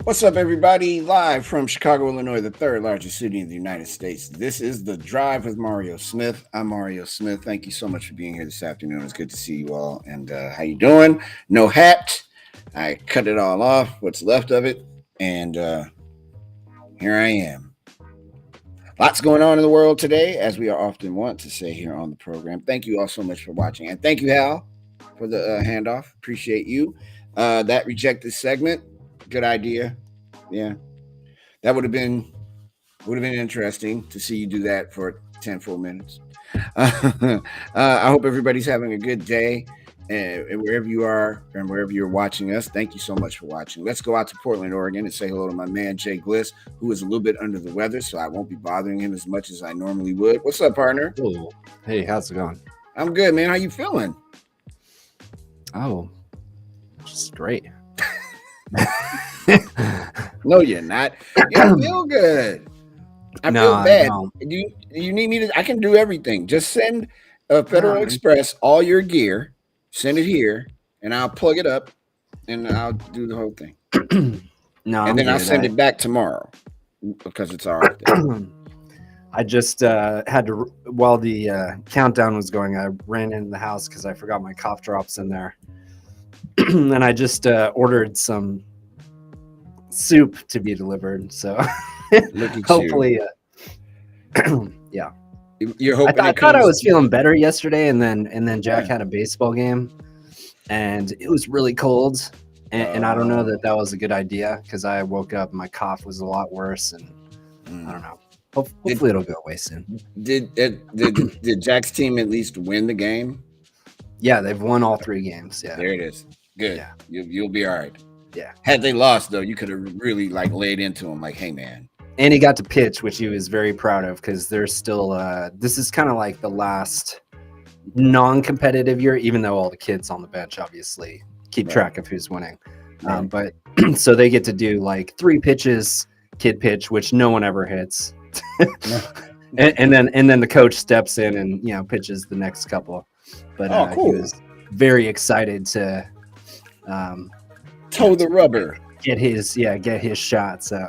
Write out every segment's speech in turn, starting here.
What's up, everybody? Live from Chicago, Illinois, the third largest city in the United States. This is The Drive with Mario Smith. I'm Mario Smith. Thank you so much for being here this afternoon. It's good to see you all. And how you doing? No hat. I cut it all off, what's left of it. And here I am. Lots going on in the world today, as we are often want to say here on the program. Thank you all so much for watching. And thank you, Hal, for the handoff. Appreciate you. That rejected segment. Good idea. Yeah, that would have been interesting to see you do that for 10 full minutes. I hope everybody's having a good day, and wherever you are and wherever you're watching us. Thank you so much for watching. Let's go out to Portland, Oregon, and say hello to my man Jay Gliss, who is a little bit under the weather, so I won't be bothering him as much as I normally would. What's up, partner? Hey, how's it going? I'm good, man. How you feeling? Oh, just great. No, you're not. You feel good. I feel bad. No. You need me to? I can do everything. Just send Federal Express all your gear. Send it here, and I'll plug it up, and I'll do the whole thing. And then I'll send it back tomorrow because it's our day. I just had to, while the countdown was going, I ran into the house because I forgot my cough drops in there. And I just ordered some soup to be delivered. So hopefully, yeah. You're hoping I thought I was feeling better yesterday, and then Jack had a baseball game, and it was really cold. And I don't know that was a good idea because I woke up and my cough was a lot worse, and I don't know. Hopefully it'll go away soon. Did Jack's team at least win the game? Yeah, they've won all 3 games. Yeah, there it is. Good. Yeah. You'll be all right. Yeah. Had they lost, though, you could have really laid into him hey, man. And he got to pitch, which he was very proud of because there's still this is kind of like the last non-competitive year, even though all the kids on the bench obviously keep track of who's winning. Right. But so they get to do 3 pitches, kid pitch, which no one ever hits. and then the coach steps in and pitches the next couple. But cool. He was very excited to toe the rubber, get his shot. So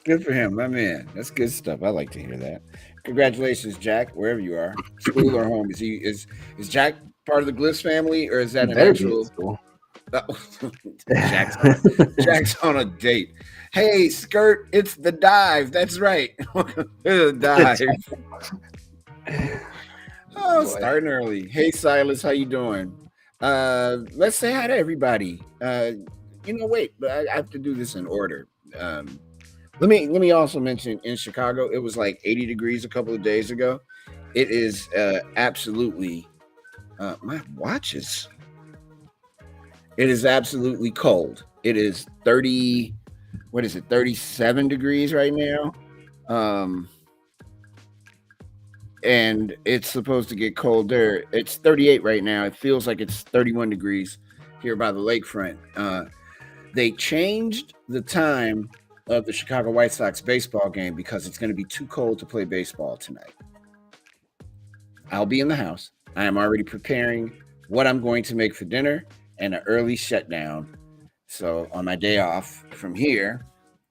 good for him, my man. That's good stuff. I like to hear that. Congratulations, Jack, wherever you are, school or home. Is Jack part of the Gliss family, or is that an actual? Jack's on a date. Hey, Skirt, it's the dive. That's right. The dive. Starting early. Hey, Silas, how you doing? Let's say hi to everybody. Wait, but I have to do this in order. Let me also mention in Chicago, it was 80 degrees a couple of days ago. It is absolutely my watches. It is absolutely cold. It is 37 degrees right now. And it's supposed to get colder. It's 38 right now. It feels like it's 31 degrees here by the lakefront. They changed the time of the Chicago White Sox baseball game because it's going to be too cold to play baseball tonight. I'll be in the house. I am already preparing what I'm going to make for dinner and an early shutdown. So on my day off from here,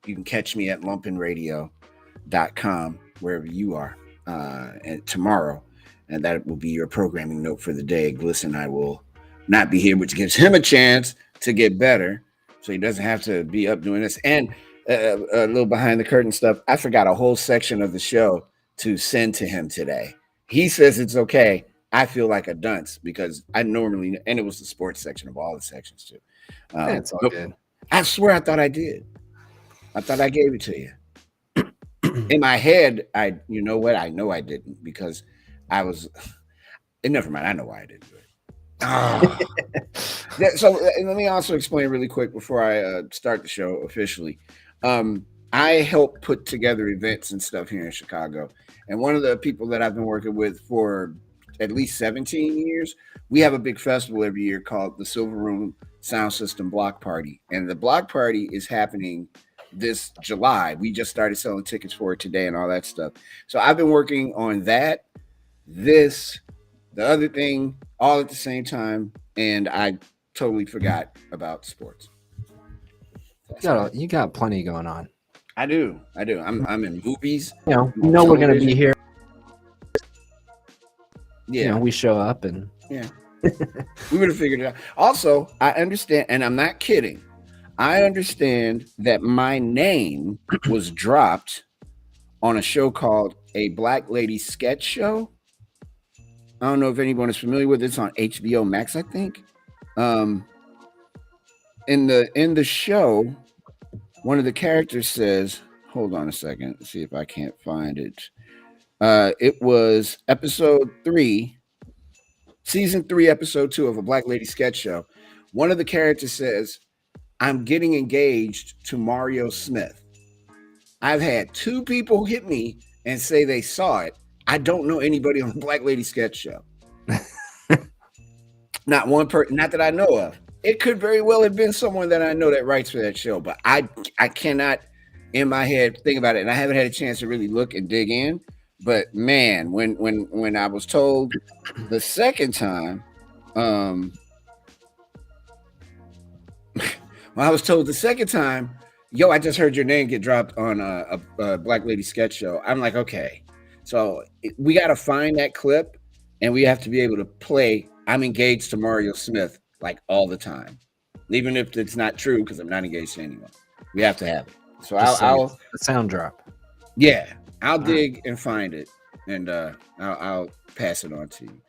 you can catch me at lumpinradio.com, wherever you are. And tomorrow, and that will be your programming note for the day. Gliss and I will not be here, which gives him a chance to get better, so he doesn't have to be up doing this. And a little behind the curtain stuff. I forgot a whole section of the show to send to him today. He says it's okay. I feel like a dunce because I normally, and it was the sports section of all the sections too. It's all good. I swear I thought I did. I thought I gave it to you. In my head, you know what? I know I didn't because I was. And never mind. I know why I didn't do it. So let me also explain really quick before I start the show officially. I help put together events and stuff here in Chicago, and one of the people that I've been working with for at least 17 years, we have a big festival every year called the Silver Room Sound System Block Party, and the block party is happening this July. We just started selling tickets for it today and all that stuff. So I've been working on that, the other thing, all at the same time, and I totally forgot about sports. You got plenty going on. I do. I'm in movies. You know we're gonna be here. Yeah. We show up and we would have figured it out. Also, I understand, and I'm not kidding. I understand that my name was dropped on a show called A Black Lady Sketch Show. I don't know if anyone is familiar with it. It's on HBO Max, I think. In the show, one of the characters says, hold on a second, let's see if I can't find it. It was episode 3, season 3, episode 2 of A Black Lady Sketch Show. One of the characters says, I'm getting engaged to Mario Smith. I've had 2 people hit me and say they saw it. I don't know anybody on the Black Lady Sketch Show. Not one person, not that I know of. It could very well have been someone that I know that writes for that show, but I cannot in my head think about it, and I haven't had a chance to really look and dig in. But man, when I was told the second time, when I was told the second time, yo, I just heard your name get dropped on a Black Lady Sketch Show. I'm like, okay, so we got to find that clip, and we have to be able to play I'm engaged to Mario Smith like all the time, even if it's not true because I'm not engaged to anyone. We have to have it. So I'll the sound drop. Yeah, I'll dig and find it, and I'll pass it on to you.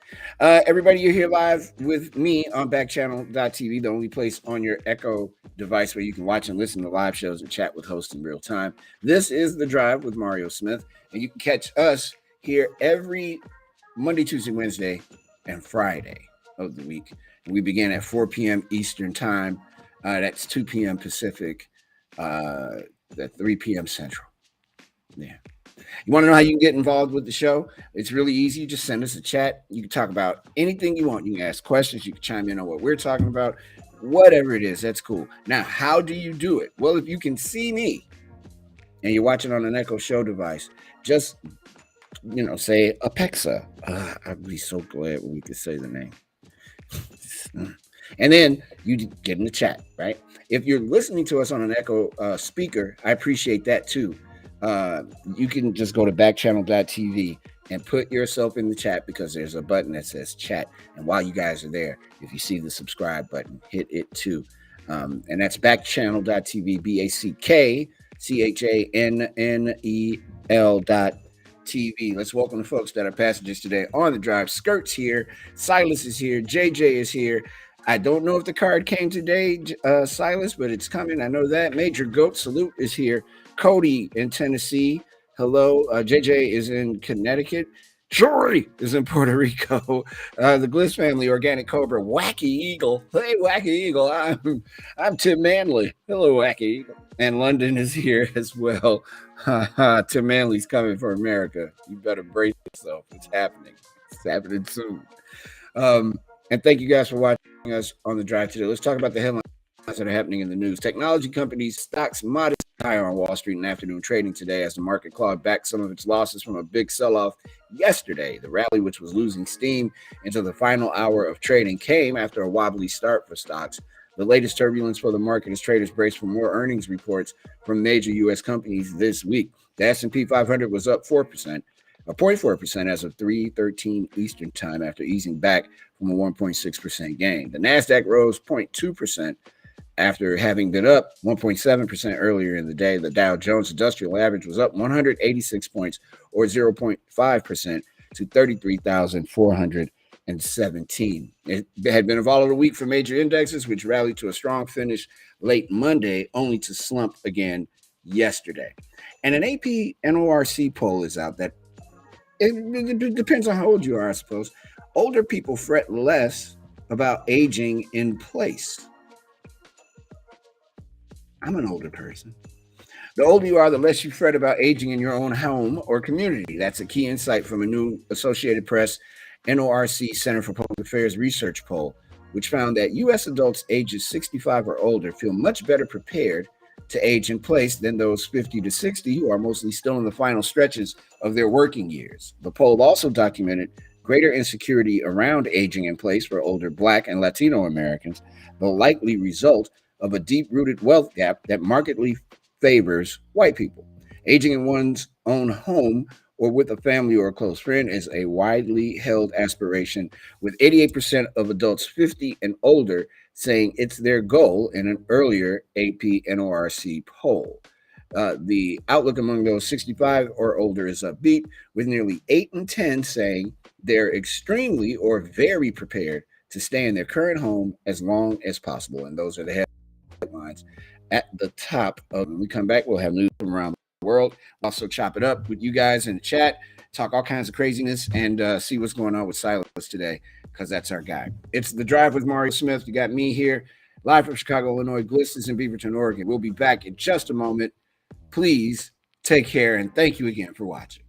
Everybody, you're here live with me on Backchannel.tv, the only place on your Echo device where you can watch and listen to live shows and chat with hosts in real time. This is The Drive with Mario Smith, and you can catch us here every Monday, Tuesday, Wednesday, and Friday of the week. And we begin at 4 p.m. Eastern Time. That's 2 p.m. Pacific, at 3 p.m. Central. Yeah. You want to know how you can get involved with the show? It's really easy. You just send us a chat. You can talk about anything you want. You can ask questions. You can chime in on what we're talking about. Whatever it is, that's cool. Now, how do you do it? Well, if you can see me and you're watching on an Echo Show device, just, say Apexa. I'd be so glad when we could say the name. And then you get in the chat, right? If you're listening to us on an Echo speaker, I appreciate that too. You can just go to backchannel.tv and put yourself in the chat because there's a button that says chat. And while you guys are there, if you see the subscribe button, hit it too. And that's backchannel.tv, BACKCHANNEL.TV. Let's welcome the folks that are passengers today on the drive. Skirt's here. Silas is here. JJ is here. I don't know if the card came today, Silas, but it's coming. I know that. Major Goat Salute is here. Cody in Tennessee. Hello. JJ is in Connecticut. Jory is in Puerto Rico. The Gliss family, Organic Cobra, Wacky Eagle. Hey, Wacky Eagle. I'm Tim Manley. Hello, Wacky Eagle. And London is here as well. Tim Manley's coming for America. You better brace yourself. It's happening. It's happening soon. And thank you guys for watching us on the drive today. Let's talk about the headlines that are happening in the news. Technology companies stocks modestly higher on Wall Street in afternoon trading today as the market clawed back some of its losses from a big sell-off yesterday. The rally, which was losing steam into the final hour of trading, came after a wobbly start for stocks. The latest turbulence for the market as traders brace for more earnings reports from major U.S. companies this week. The S&P 500 was up 4%. 0.4% as of 3:13 Eastern Time after easing back from a 1.6% gain. The NASDAQ rose 0.2% after having been up 1.7% earlier in the day. The Dow Jones Industrial Average was up 186 points or 0.5% to 33,417. It had been a volatile week for major indexes, which rallied to a strong finish late Monday, only to slump again yesterday. And an AP NORC poll is out that it depends on how old you are, I suppose. Older people fret less about aging in place. I'm an older person. The older you are, the less you fret about aging in your own home or community. That's a key insight from a new Associated Press NORC Center for Public Affairs research poll, which found that U.S. adults ages 65 or older feel much better prepared to age in place than those 50 to 60 who are mostly still in the final stretches of their working years. The poll also documented greater insecurity around aging in place for older Black and Latino Americans, the likely result of a deep-rooted wealth gap that markedly favors white people. Aging in one's own home or with a family or a close friend is a widely held aspiration, with 88% of adults 50 and older saying it's their goal in an earlier AP NORC poll. The outlook among those 65 or older is upbeat, with nearly 8 in 10 saying they're extremely or very prepared to stay in their current home as long as possible. And those are the headlines at the top of. When we come back, we'll have news from around the world. We'll also chop it up with you guys in the chat, talk all kinds of craziness, and see what's going on with Silas today, because that's our guy. It's The Drive with Mario Smith. You got me here, live from Chicago, Illinois. Gliss is in Beaverton, Oregon. We'll be back in just a moment. Please take care, and thank you again for watching.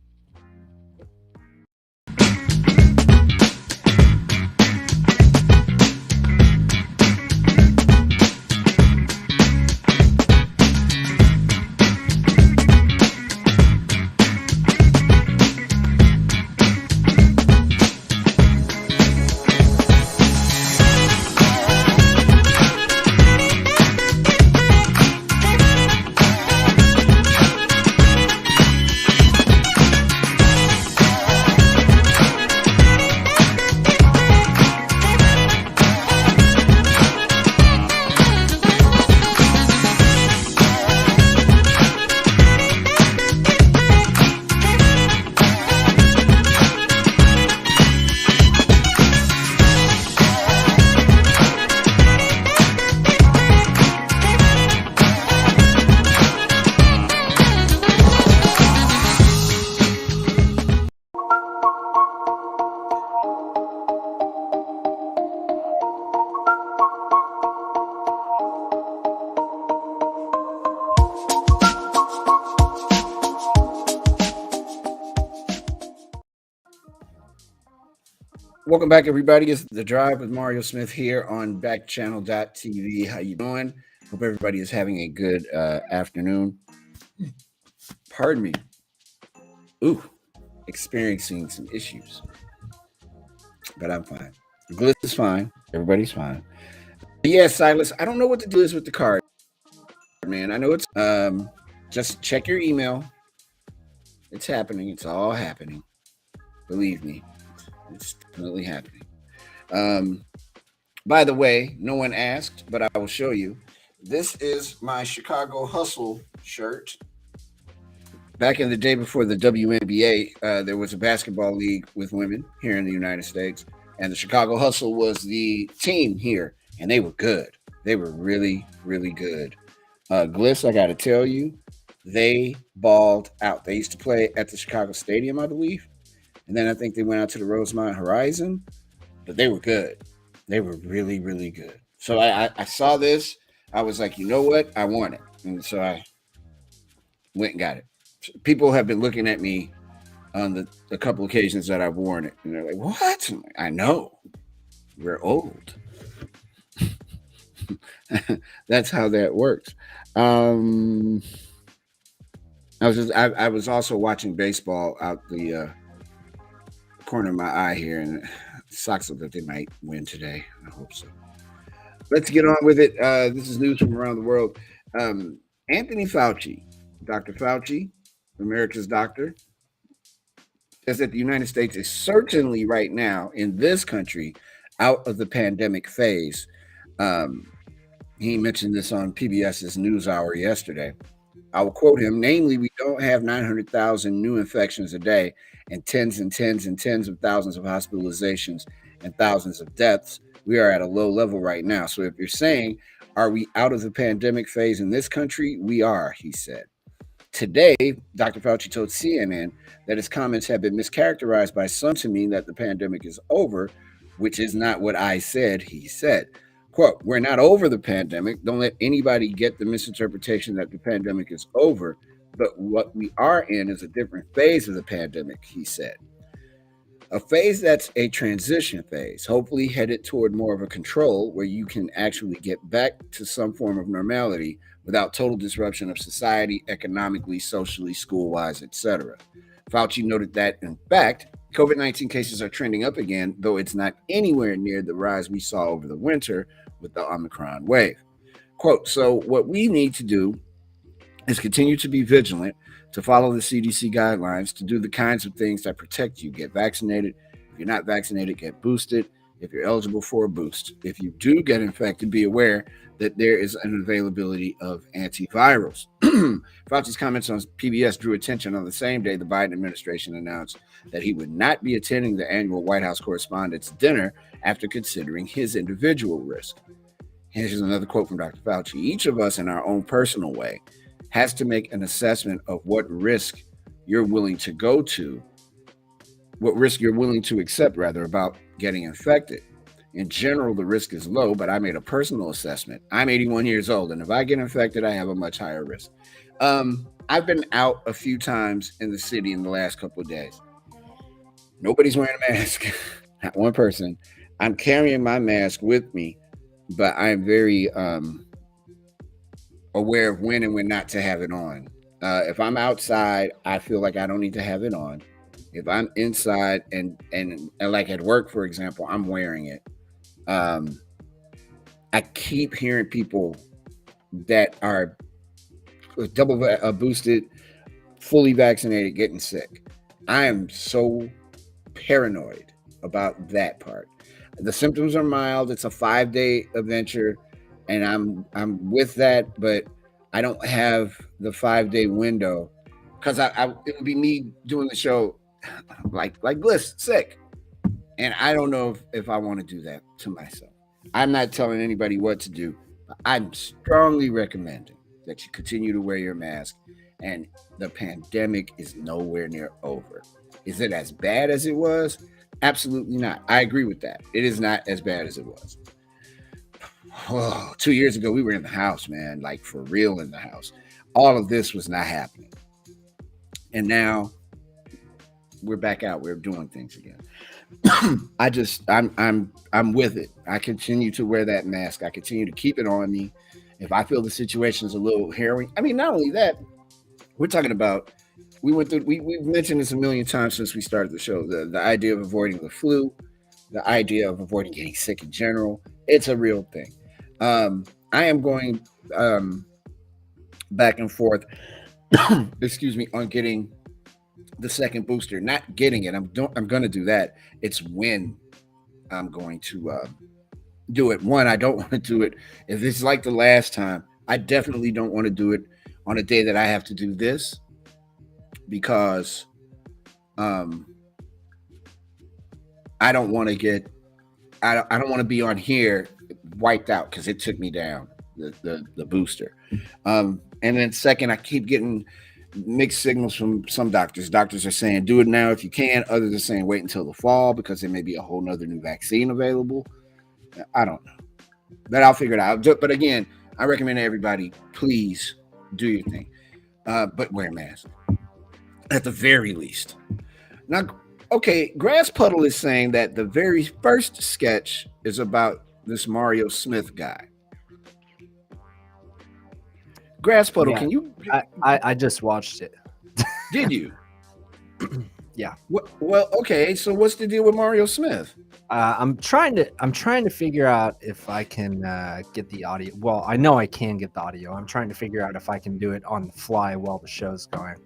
Welcome back, everybody. It's The Drive with Mario Smith here on Backchannel.tv. How you doing? Hope everybody is having a good afternoon. Pardon me. Ooh, experiencing some issues, but I'm fine. Gliss is fine. Everybody's fine. Yeah, Silas, I don't know what the deal is with the card, man. I know it's just check your email. It's happening. It's all happening. Believe me. It's definitely happening. By the way, no one asked, but I will show you. This is my Chicago Hustle shirt. Back in the day before the WNBA, there was a basketball league with women here in the United States, and the Chicago Hustle was the team here, and they were good. They were really, really good. Gliss, I got to tell you, they balled out. They used to play at the Chicago Stadium, I believe. And then I think they went out to the Rosemont Horizon, but they were good. They were really, really good. So I saw this. I was like, you know what? I want it. And so I went and got it. People have been looking at me on the couple occasions that I've worn it. And they're like, what? I'm like, I know. We're old. That's how that works. I was also watching baseball out the corner of my eye here, and it sucks that they might win today. I hope so. Let's get on with it. This is news from around the world. Anthony Fauci, Dr. Fauci, America's doctor, says that the United States is certainly right now in this country out of the pandemic phase. He mentioned this on PBS's NewsHour yesterday. I will quote him, namely, we don't have 900,000 new infections a day and tens and tens and tens of thousands of hospitalizations and thousands of deaths. We are at a low level right now. So if you're saying, are we out of the pandemic phase in this country? We are, he said. Today, Dr. Fauci told CNN that his comments have been mischaracterized by some to mean that the pandemic is over, which is not what I said, he said. Quote, we're not over the pandemic. Don't let anybody get the misinterpretation that the pandemic is over. But what we are in is a different phase of the pandemic, he said. A phase that's a transition phase, hopefully headed toward more of a control where you can actually get back to some form of normality without total disruption of society, economically, socially, school-wise, etc. Fauci noted that, in fact, COVID-19 cases are trending up again, though it's not anywhere near the rise we saw over the winter with the Omicron wave. Quote, so what we need to do is continue to be vigilant, to follow the CDC guidelines, to do the kinds of things that protect you. Get vaccinated. If you're not vaccinated, get boosted. If you're eligible for a boost, if you do get infected, be aware that there is an availability of antivirals. Fauci's comments on PBS drew attention on the same day the Biden administration announced that he would not be attending the annual White House Correspondents' Dinner after considering his individual risk. Here's another quote from Dr. Fauci. Each of us, in our own personal way, has to make an assessment of what risk you're willing to go to, what risk you're willing to accept, rather, about getting infected. In general, the risk is low, but I made a personal assessment. I'm 81 years old, and if I get infected, I have a much higher risk. I've been out a few times in the city in the last couple of days. Nobody's wearing a mask. Not one person. I'm carrying my mask with me, but I'm very aware of when and when not to have it on. If I'm outside, I feel like I don't need to have it on. If I'm inside and like at work, for example, I'm wearing it. I keep hearing people that are double boosted, fully vaccinated, getting sick. I am so paranoid about that part. The symptoms are mild. It's a 5-day adventure, and I'm with that, but I don't have the 5-day window because it would be me doing the show like Bliss sick, and I don't know if I want to do that to myself. I'm not telling anybody what to do. I'm strongly recommending that you continue to wear your mask, and the pandemic is nowhere near over. Is it as bad as it was? Absolutely not. I agree with that. It is not as bad as it was. Oh, 2 years ago, we were in the house, man, like for real in the house. All of this was not happening. And now we're back out. We're doing things again. I'm with it. I continue to wear that mask. I continue to keep it on me. If I feel the situation is a little harrowing, I mean, not only that, we're talking about, we've mentioned this a million times since we started the show, the idea of avoiding the flu, the idea of avoiding getting sick in general. It's a real thing. I am going back and forth, excuse me, on getting the second booster. Not getting it. I'm going to do that. It's when I'm going to do it. One, I don't want to do it if it's like the last time. I definitely don't want to do it on a day that I have to do this, because I don't want to get, I don't want to be on here wiped out because it took me down, the booster. And then second, I keep getting mixed signals from some doctors. Doctors are saying do it now if you can. Others are saying wait until the fall because there may be a whole nother new vaccine available. I don't know, but I'll figure it out. But again, I recommend everybody, please do your thing, but wear a mask at the very least. Now, okay, Grass Puddle is saying that the very first sketch is about this Mario Smith guy. Grass Puddle, Yeah, can you? I just watched it. Did you? Yeah. Well, okay. So what's the deal with Mario Smith? I'm trying to figure out if I can get the audio. Well, I know I can get the audio. I'm trying to figure out if I can do it on the fly while the show's going.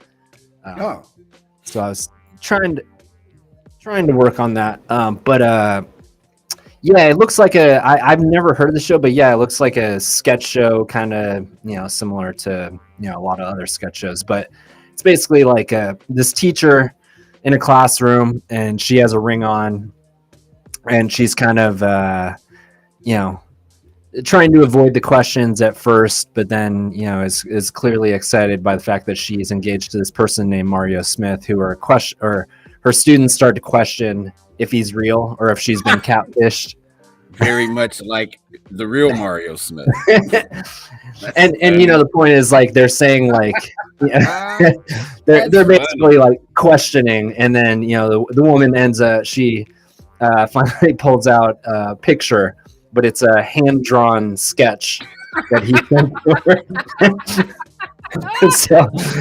So I was trying to work on that. But yeah, it looks like I've never heard of the show, but yeah, it looks like a sketch show, kind of, similar to, a lot of other sketch shows. But it's basically like this teacher in a classroom, and she has a ring on, and she's kind of, trying to avoid the questions at first, but then, is clearly excited by the fact that she's engaged to this person named Mario Smith, who her students start to question if he's real or if she's been catfished. Very much like the real Mario Smith. and the point is, like, they're saying, like, they're basically like questioning, and then the woman ends up, she finally pulls out a picture, but it's a hand-drawn sketch that he sent to her.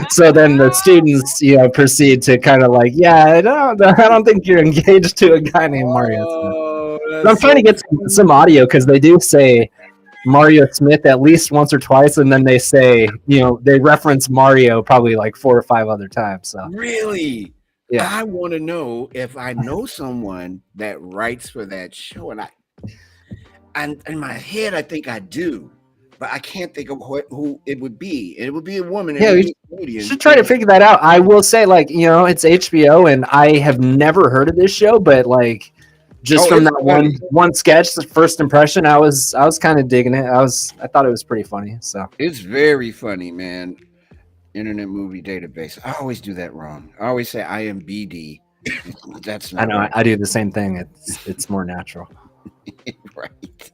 So then the students, proceed to kind of like, I don't think you're engaged to a guy named Mario Smith. But I'm trying to get some audio, because they do say Mario Smith at least once or twice, and then they say, they reference Mario probably like 4 or 5 other times. So Really? yeah. I want to know if I know someone that writes for that show, and in my head I think I do, but I can't think of who it would be. It would be a woman. Yeah, You should try to figure that out. I will say, like, it's HBO, and I have never heard of this show, but like, just from that one sketch, the first impression, I was kind of digging it. I thought it was pretty funny. So it's very funny, man. Internet Movie Database. I always do that wrong. I always say IMBD. That's not. I know. Right. I do the same thing. It's more natural. Right.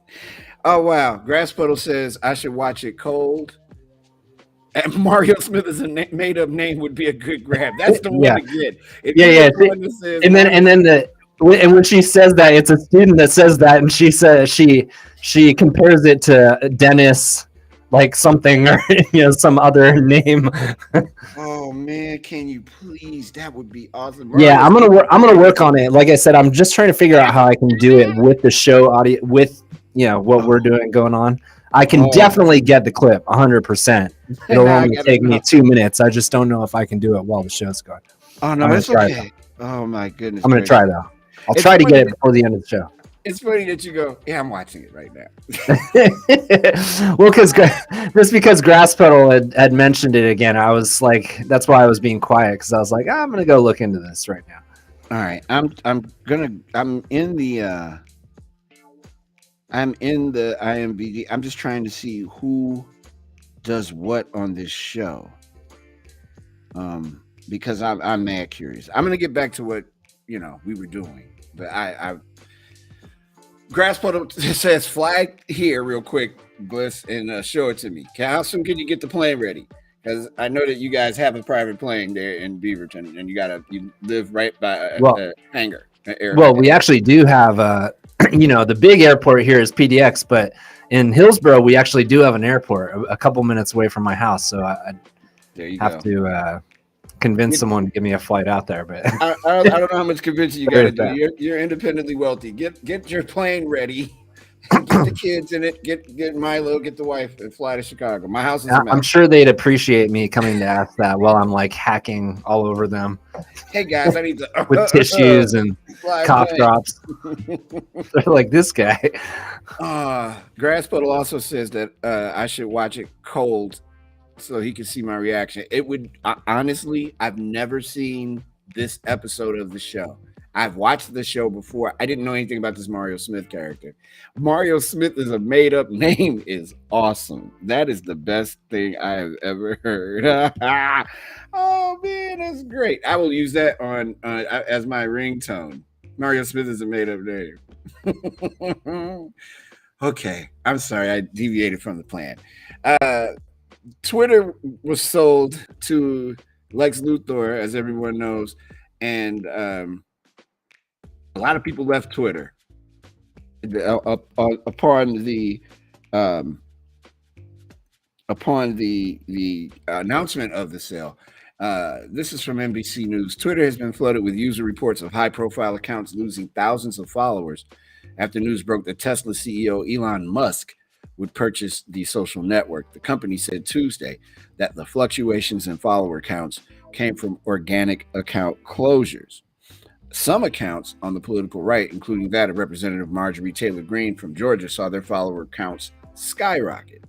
Oh wow. Grass Puddle says I should watch it cold. And Mario Smith is a made up name would be a good grab. That's the one to get. Yeah. And then when she says that, it's a student that says that, and she says she compares it to Dennis, like something, or some other name. Oh man, can you please? That would be awesome. Yeah, I'm gonna work on it. Like I said, I'm just trying to figure out how I can do it with the show audio, with what we're doing going on. I can definitely get the clip 100%. It'll only take me 2 minutes. I just don't know if I can do it while the show's going. Oh no, it's okay. Oh my goodness. I'm gonna try though. I'll try to get it before the end of the show. It's funny that you go, yeah, I'm watching it right now. Well, just because Grass Puddle had mentioned it again, I was like, that's why I was being quiet, because I was like, I'm gonna go look into this right now. All right, I'm in the IMBD. I'm just trying to see who does what on this show. Because I'm mad curious. I'm gonna get back to what we were doing, but I Grass Puddle says flag here real quick, Bliss, and show it to me. How soon can you get the plane ready? Because I know that you guys have a private plane there in Beaverton, and you live right by a hangar. Well, we actually do have the big airport here is PDX, but in Hillsborough we actually do have an airport a couple minutes away from my house, so I have to convince someone to give me a flight out there. But I don't know how much convincing you got to do. You're independently wealthy. Get your plane ready. Get the kids in it. Get Milo. Get the wife and fly to Chicago. My house is. I'm sure they'd appreciate me coming to ask that while I'm like hacking all over them. Hey guys, I need to with tissues and cough drops. They're like, this guy. Grass Puddle also says that I should watch it cold, so he can see my reaction. It would honestly, I've never seen this episode of the show. I've watched the show before. I didn't know anything about this Mario Smith character. Mario Smith is a made-up name is awesome. That is the best thing I have ever heard. Oh man, that's great. I will use that on as my ringtone. Mario Smith is a made-up name. Okay, I'm sorry, I deviated from the plan. Twitter was sold to Lex Luthor, as everyone knows, and a lot of people left Twitter upon the announcement of the sale. This is from NBC News. Twitter has been flooded with user reports of high-profile accounts losing thousands of followers after news broke that Tesla CEO Elon Musk would purchase the social network. The company said Tuesday that the fluctuations in follower counts came from organic account closures. Some accounts on the political right, including that of Representative Marjorie Taylor Greene from Georgia, saw their follower counts skyrocket.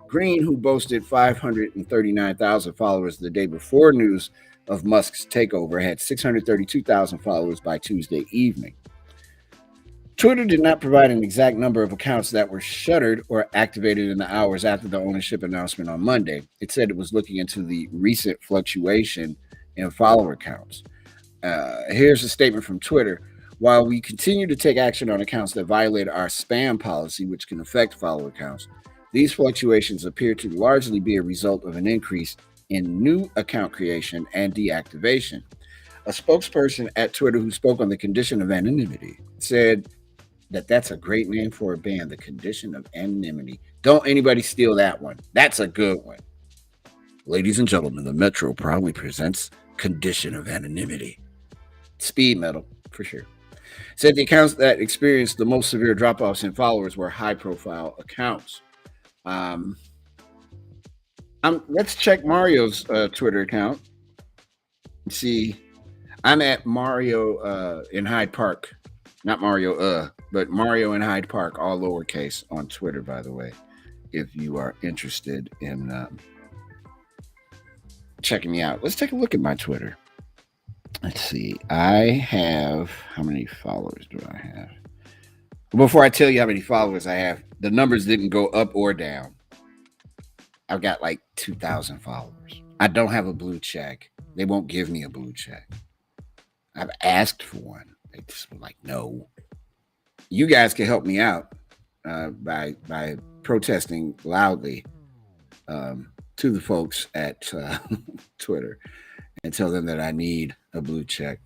Greene, who boasted 539,000 followers the day before news of Musk's takeover, had 632,000 followers by Tuesday evening. Twitter did not provide an exact number of accounts that were shuttered or activated in the hours after the ownership announcement on Monday. It said it was looking into the recent fluctuation in follower counts. Here's a statement from Twitter. While we continue to take action on accounts that violate our spam policy, which can affect follower counts, these fluctuations appear to largely be a result of an increase in new account creation and deactivation. A spokesperson at Twitter who spoke on the condition of anonymity said that that's a great name for a band, the condition of anonymity. Don't anybody steal that one. That's a good one. Ladies and gentlemen, the Metro proudly presents Condition of Anonymity. Speed metal, for sure. Said the accounts that experienced the most severe drop-offs in followers were high-profile accounts. Um, let's check Mario's Twitter account. See, I'm at Mario in Hyde Park, not Mario but Mario in Hyde Park, all lowercase on Twitter. By the way, if you are interested in checking me out, let's take a look at my Twitter. Let's see. I have, how many followers do I have? Before I tell you how many followers I have, the numbers didn't go up or down. I've got like 2,000 followers. I don't have a blue check. They won't give me a blue check. I've asked for one. They just were like, no. You guys can help me out by protesting loudly to the folks at Twitter and tell them that I need a blue check.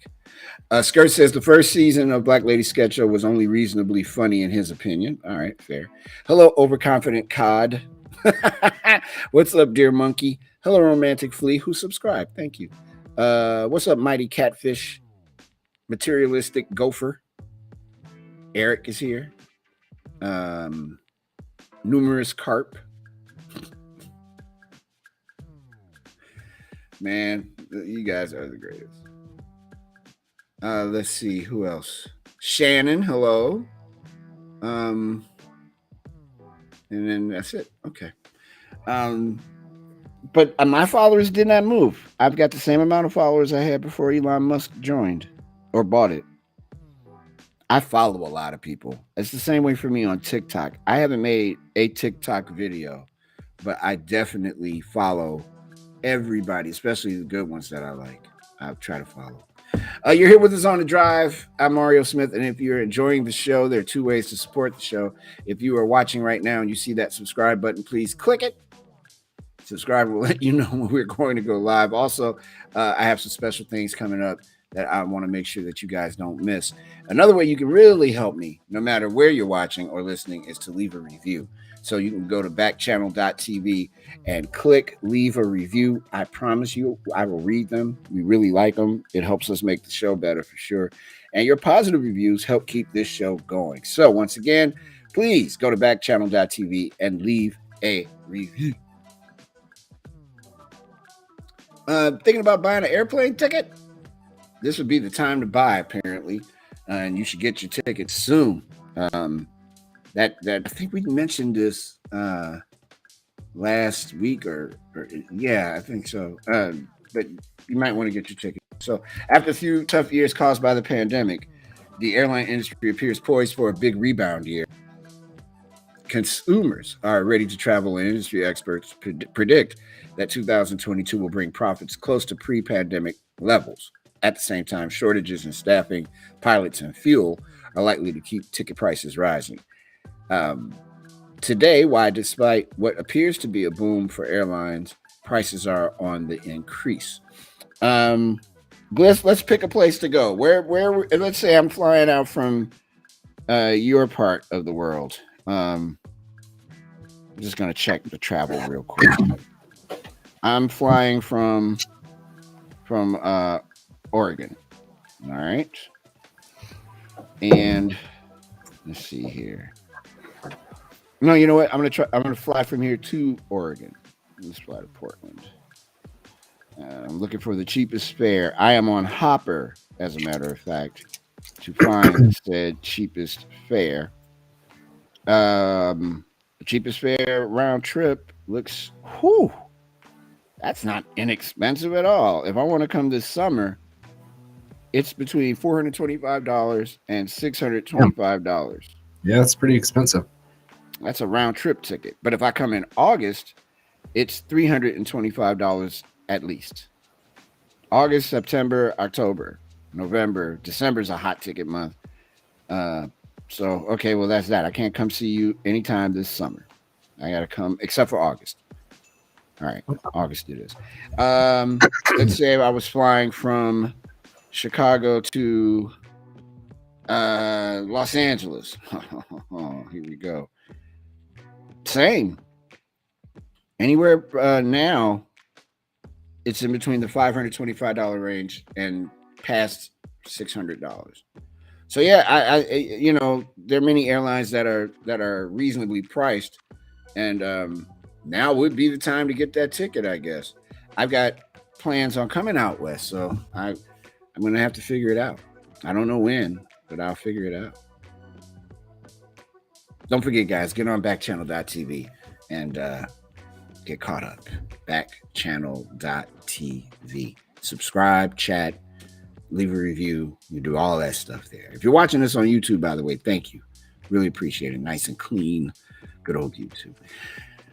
Skirt says the first season of Black Lady Sketch Show was only reasonably funny in his opinion. All right, fair. Hello, overconfident cod. What's up, dear monkey? Hello, romantic flea who subscribed. Thank you. What's up, mighty catfish? Materialistic gopher. Eric is here. Numerous carp. Man, you guys are the greatest. Let's see who else. Shannon, hello. And then that's it. Okay. But my followers did not move. I've got the same amount of followers I had before Elon Musk joined or bought it. I follow a lot of people. It's the same way for me on TikTok. I haven't made a TikTok video, but I definitely follow everybody, especially the good ones that I like. I try to follow. You're here with us on The Drive. I'm Mario Smith, and if you're enjoying the show, there are two ways to support the show. If you are watching right now and you see that subscribe button, please click it. Subscribe will let you know when we're going to go live. Also, I have some special things coming up that I want to make sure that you guys don't miss. Another way you can really help me, no matter where you're watching or listening, is to leave a review. So you can go to backchannel.tv and click leave a review. I promise you, I will read them. We really like them. It helps us make the show better for sure. And your positive reviews help keep this show going. So once again, please go to backchannel.tv and leave a review. Thinking about buying an airplane ticket? This would be the time to buy, apparently, and you should get your tickets soon. That I think we mentioned this last week, or yeah, I think so. But you might want to get your ticket. So, after a few tough years caused by the pandemic, the airline industry appears poised for a big rebound year. Consumers are ready to travel, and industry experts predict that 2022 will bring profits close to pre-pandemic levels. At the same time, shortages in staffing, pilots, and fuel are likely to keep ticket prices rising. Today, why despite what appears to be a boom for airlines, prices are on the increase. Let's pick a place to go. Where let's say I'm flying out from your part of the world. I'm just gonna check the travel real quick. I'm flying from Oregon. All right. And let's see here. No, you know what? I'm gonna fly from here to Oregon. Let's fly to Portland. I'm looking for the cheapest fare. I am on Hopper, as a matter of fact, to find said cheapest fare. The cheapest fare round trip looks, whew, that's not inexpensive at all. If I want to come this summer, it's between $425 and $625. Yeah, it's pretty expensive. That's a round trip ticket. But if I come in August, it's $325 at least. August, September, October, November, December is a hot ticket month. So, okay, well, that's that. I can't come see you anytime this summer. I got to come, except for August. All right, August it is. Let's say I was flying from Chicago to Los Angeles. Here we go. Same. Anywhere now, it's in between the $525 range and past $600. So yeah, I there are many airlines that are reasonably priced, And now would be the time to get that ticket, I guess. I've got plans on coming out west, so I'm gonna have to figure it out. I don't know when, but I'll figure it out. Don't forget, guys, get on backchannel.tv and get caught up. Backchannel.tv. Subscribe, chat, leave a review. You do all that stuff there. If you're watching this on YouTube, by the way, thank you. Really appreciate it. Nice and clean. Good old YouTube.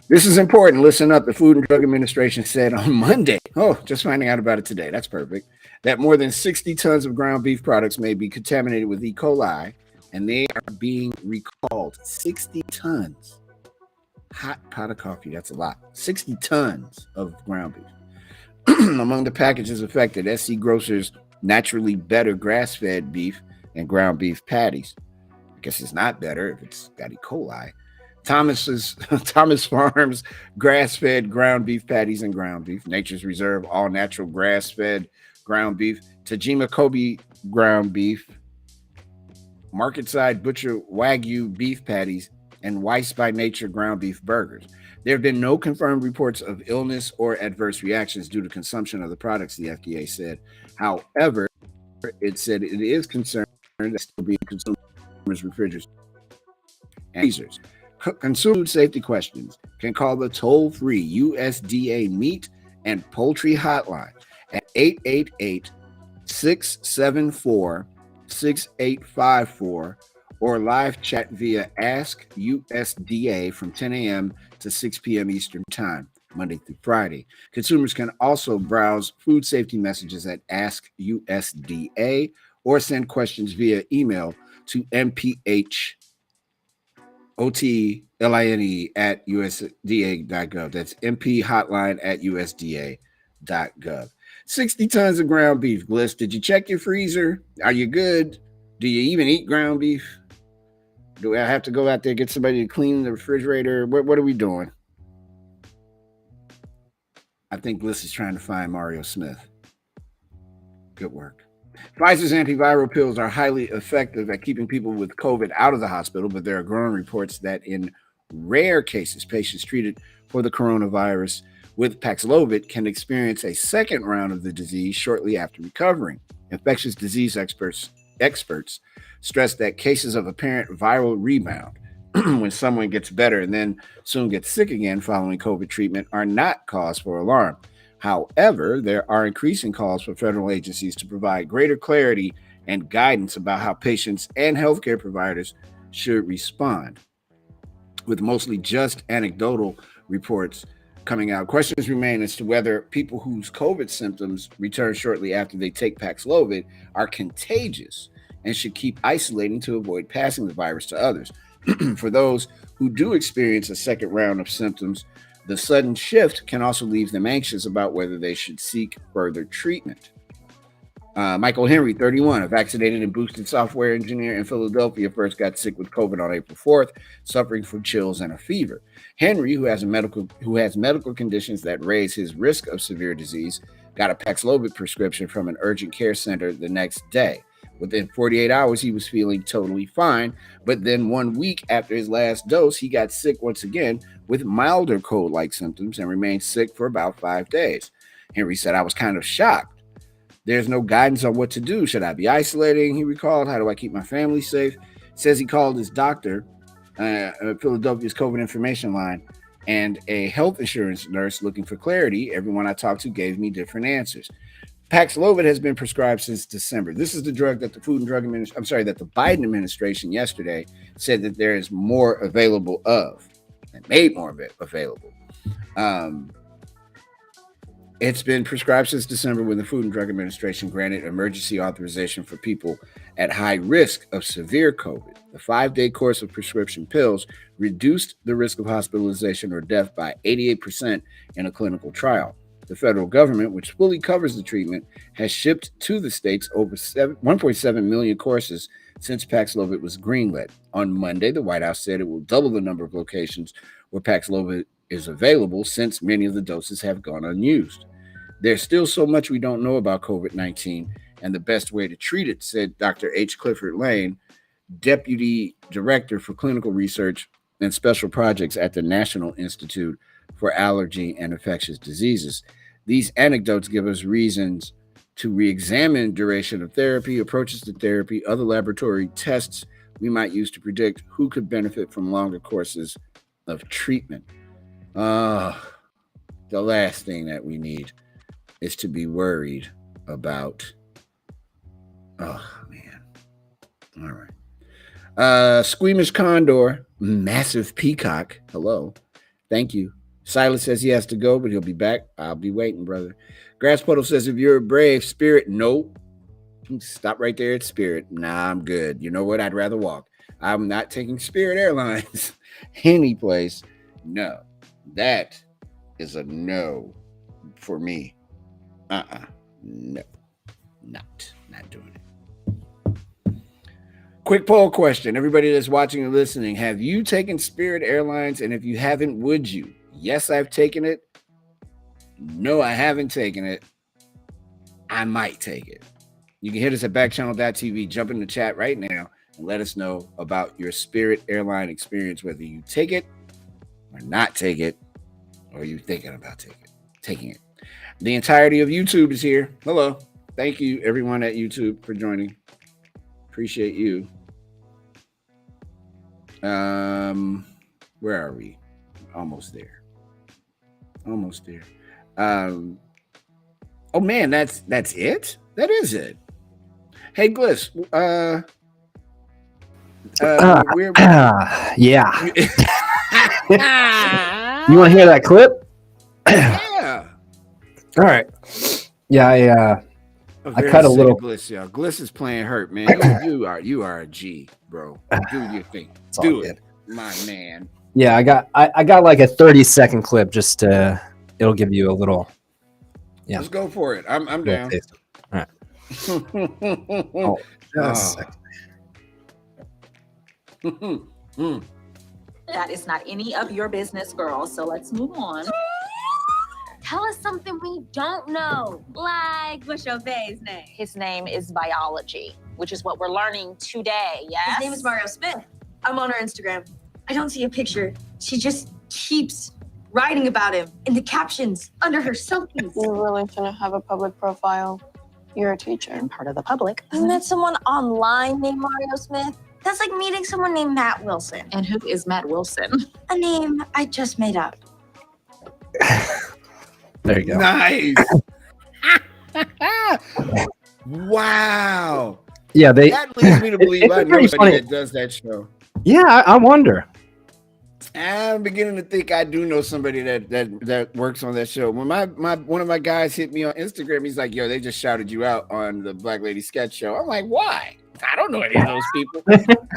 This is important. Listen up. The Food and Drug Administration said on Monday, just finding out about it today. That's perfect. That more than 60 tons of ground beef products may be contaminated with E. coli, and they are being recalled. 60 tons. Hot pot of coffee. That's a lot. 60 tons of ground beef. Among the packages affected, SC Grocers Naturally Better grass-fed beef and ground beef patties. I guess it's not better if it's got E. coli. Thomas Farms grass-fed ground beef patties and ground beef. Nature's Reserve all natural grass-fed ground beef. Tajima Kobe ground beef. Market Side Butcher Wagyu beef patties and Weiss by Nature ground beef burgers. There have been no confirmed reports of illness or adverse reactions due to consumption of the products, the FDA said. However, it said it is concerned that still being consumers' refrigerators and freezers. Consumer food safety questions can call the toll-free USDA Meat and Poultry Hotline at 888-674-6854 or live chat via Ask USDA from 10 a.m. to 6 p.m. Eastern Time, Monday through Friday. Consumers can also browse food safety messages at Ask USDA or send questions via email to mpholine at usda.gov. That's mphotline at usda.gov. 60 tons of ground beef. Bliss, did you check your freezer? Are you good? Do you even eat ground beef? Do I have to go out there get somebody to clean the refrigerator? What are we doing? I think Bliss is trying to find Mario Smith. Good work. Pfizer's antiviral pills are highly effective at keeping people with COVID out of the hospital, but there are growing reports that in rare cases, patients treated for the coronavirus with Paxlovid can experience a second round of the disease shortly after recovering. Infectious disease experts stress that cases of apparent viral rebound when someone gets better and then soon gets sick again following COVID treatment are not cause for alarm. However, there are increasing calls for federal agencies to provide greater clarity and guidance about how patients and healthcare providers should respond. With mostly just anecdotal reports coming out, questions remain as to whether people whose COVID symptoms return shortly after they take Paxlovid are contagious and should keep isolating to avoid passing the virus to others. For those who do experience a second round of symptoms, the sudden shift can also leave them anxious about whether they should seek further treatment. Michael Henry, 31, a vaccinated and boosted software engineer in Philadelphia, first got sick with COVID on April 4th, suffering from chills and a fever. Henry, who has medical conditions that raise his risk of severe disease, got a Paxlovid prescription from an urgent care center the next day. Within 48 hours, he was feeling totally fine, but then 1 week after his last dose, he got sick once again with milder cold-like symptoms and remained sick for about 5 days. Henry said, "I was kind of shocked. There's no guidance on what to do. Should I be isolating?" He recalled. "How do I keep my family safe?" Says he called his doctor, Philadelphia's COVID information line, and a health insurance nurse looking for clarity. Everyone I talked to gave me different answers. Paxlovid has been prescribed since December. This is the drug that the that the Biden administration yesterday said that there is more available of, and made more of it available. It's been prescribed since December when the Food and Drug Administration granted emergency authorization for people at high risk of severe COVID. The 5-day course of prescription pills reduced the risk of hospitalization or death by 88% in a clinical trial. The federal government, which fully covers the treatment, has shipped to the states over 1.7 million courses since Paxlovid was greenlit. On Monday, the White House said it will double the number of locations where Paxlovid is available since many of the doses have gone unused. There's still so much we don't know about COVID-19 and the best way to treat it, said Dr. H. Clifford Lane, Deputy Director for Clinical Research and special projects at the National Institute for Allergy and Infectious Diseases. These anecdotes give us reasons to re examine duration of therapy, approaches to therapy, other laboratory tests we might use to predict who could benefit from longer courses of treatment. The last thing that we need is to be worried about. Oh, man. All right. Squeamish Condor, Massive Peacock. Hello. Thank you. Silas says he has to go, but he'll be back. I'll be waiting, brother. Grass Puddle says, if you're a brave Spirit, no. Stop right there at Spirit. Nah, I'm good. You know what? I'd rather walk. I'm not taking Spirit Airlines any place. No. That is a no for me. No. Not doing it. Quick poll question. Everybody that's watching and listening, have you taken Spirit Airlines? And if you haven't, would you? Yes, I've taken it. No, I haven't taken it. I might take it. You can hit us at backchannel.tv. Jump in the chat right now and let us know about your Spirit Airline experience, whether you take it or not take it, or you thinking about taking it. The entirety of YouTube is here. Hello. Thank you, everyone at YouTube, for joining. Appreciate you. Where are we? Almost there. Oh man, that's it? That is it. Hey Gliss, yeah. You want to hear that clip? Yeah. All right. Yeah, I cut a little. Gliss, y'all. Gliss is playing hurt, man. You are a G, bro. Do your thing. Do it, my man. Yeah, I got like a 30-second clip just to. It'll give you a little. Yeah. Let's go for it. I'm down. All right. Oh, just a second. That is not any of your business, girls. So let's move on. Tell us something we don't know. Like, what's your bae's name? His name is Biology, which is what we're learning today. Yes. His name is Mario Smith. I'm on her Instagram. I don't see a picture. She just keeps writing about him in the captions under her selfies. You really shouldn't have a public profile. You're a teacher. I'm part of the public. You met someone online named Mario Smith? That's like meeting someone named Matt Wilson. And who is Matt Wilson? A name I just made up. There you go. Nice. Wow. Yeah, that leads me to believe I know somebody that does that show. Yeah, I wonder. I'm beginning to think I do know somebody that works on that show. When my one of my guys hit me on Instagram, he's like, "Yo, they just shouted you out on the Black Lady Sketch Show." I'm like, "Why? I don't know any of those people."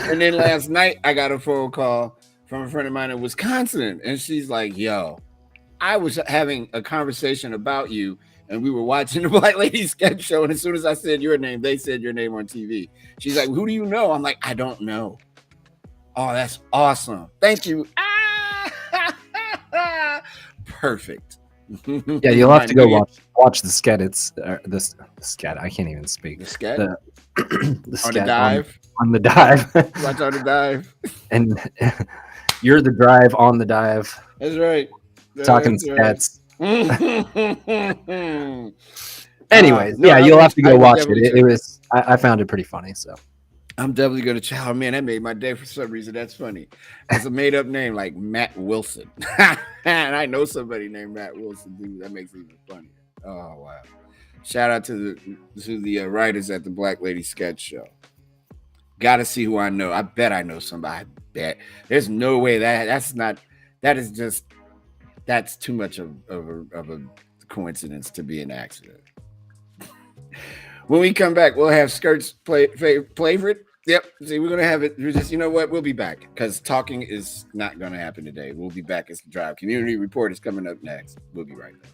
And then last night, I got a phone call from a friend of mine in Wisconsin, and she's like, "Yo, I was having a conversation about you, and we were watching the Black Lady Sketch Show, and as soon as I said your name, they said your name on TV." She's like, "Who do you know?" I'm like, "I don't know." Oh, that's awesome. Thank you. Perfect. Yeah, you'll have to go watch the sket. It's the sket. I can't even speak. The sket? The on the dive? On the dive. Watch on the dive. And you're the drive on the dive. That's right. Talking skets. Anyways, you'll have to go watch it. It was I found it pretty funny, so. I'm definitely going to try. Oh, man, that made my day for some reason. That's funny. It's a made-up name like Matt Wilson. And I know somebody named Matt Wilson, dude. That makes it even funnier. Oh, wow. Shout out to the writers at the Black Lady Sketch Show. Got to see who I know. I bet I know somebody. I bet. There's no way that's too much of a coincidence to be an accident. When we come back, we'll have Skirt's favorite. Yep. See, we're going to have it. We're just, you know what? We'll be back because talking is not going to happen today. We'll be back as the Drive Community Report is coming up next. We'll be right back.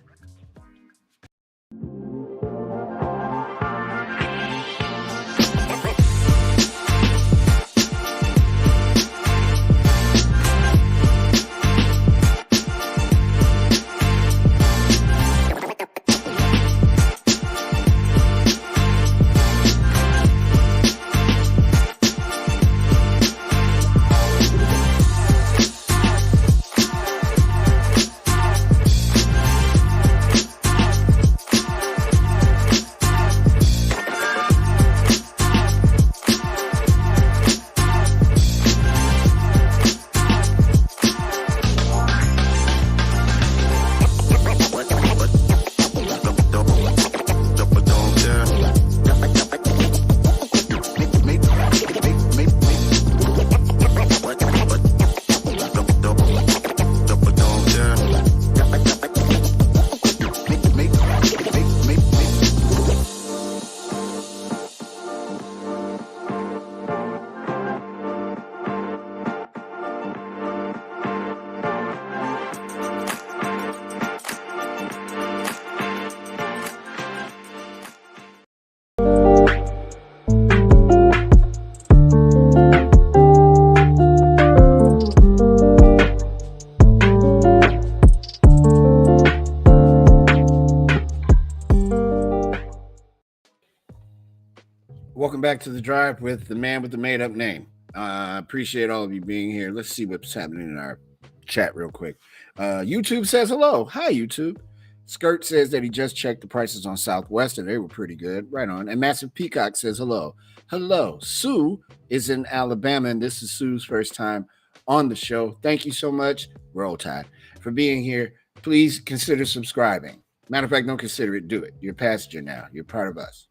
welcome back to the drive with the man with the made up name. Appreciate all of you being here. Let's see what's happening in our chat real quick. YouTube says hello. Hi, YouTube. Skirt says that he just checked the prices on Southwest and they were pretty good. Right on. And Massive Peacock says hello. Hello. Sue is in Alabama, and this is Sue's first time on the show. Thank you so much, Roll Tide, for being here. Please consider subscribing. Matter of fact, don't consider it. Do it. You're a passenger now. You're part of us.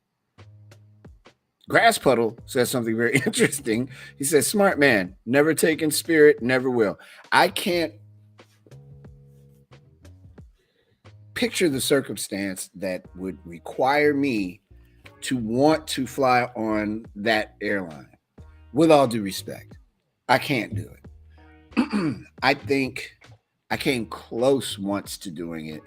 Grass Puddle says something very interesting. He says, smart man, never taken Spirit, never will. I can't picture the circumstance that would require me to want to fly on that airline. With all due respect, I can't do it. I think I came close once to doing it,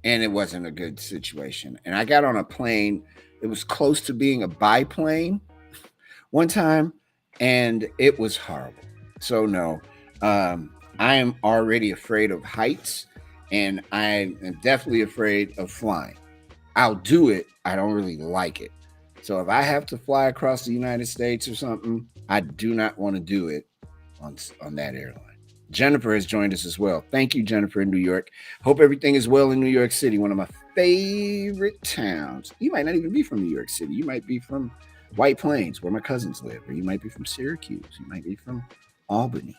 and it wasn't a good situation. And I got on a plane. It was close to being a biplane one time, and it was horrible. So no, I am already afraid of heights, and I am definitely afraid of flying. I'll do it. I don't really like it. So if I have to fly across the United States or something, I do not want to do it on that airline. Jennifer has joined us as well. Thank you, Jennifer, in New York. Hope everything is well in New York City, one of my favorite towns. You might not even be from New York City. You might be from White Plains, where my cousins live, or you might be from Syracuse. You might be from Albany.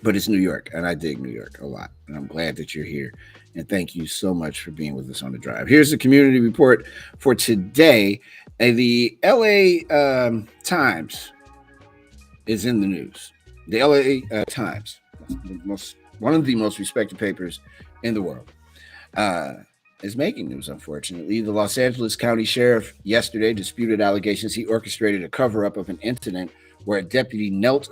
But it's New York, and I dig New York a lot, and I'm glad that you're here. And thank you so much for being with us on the drive. Here's the community report for today. The LA Times is in the news. The LA Times, one of the most respected papers in the world, is making news, unfortunately. The Los Angeles County Sheriff yesterday disputed allegations he orchestrated a cover-up of an incident where a deputy knelt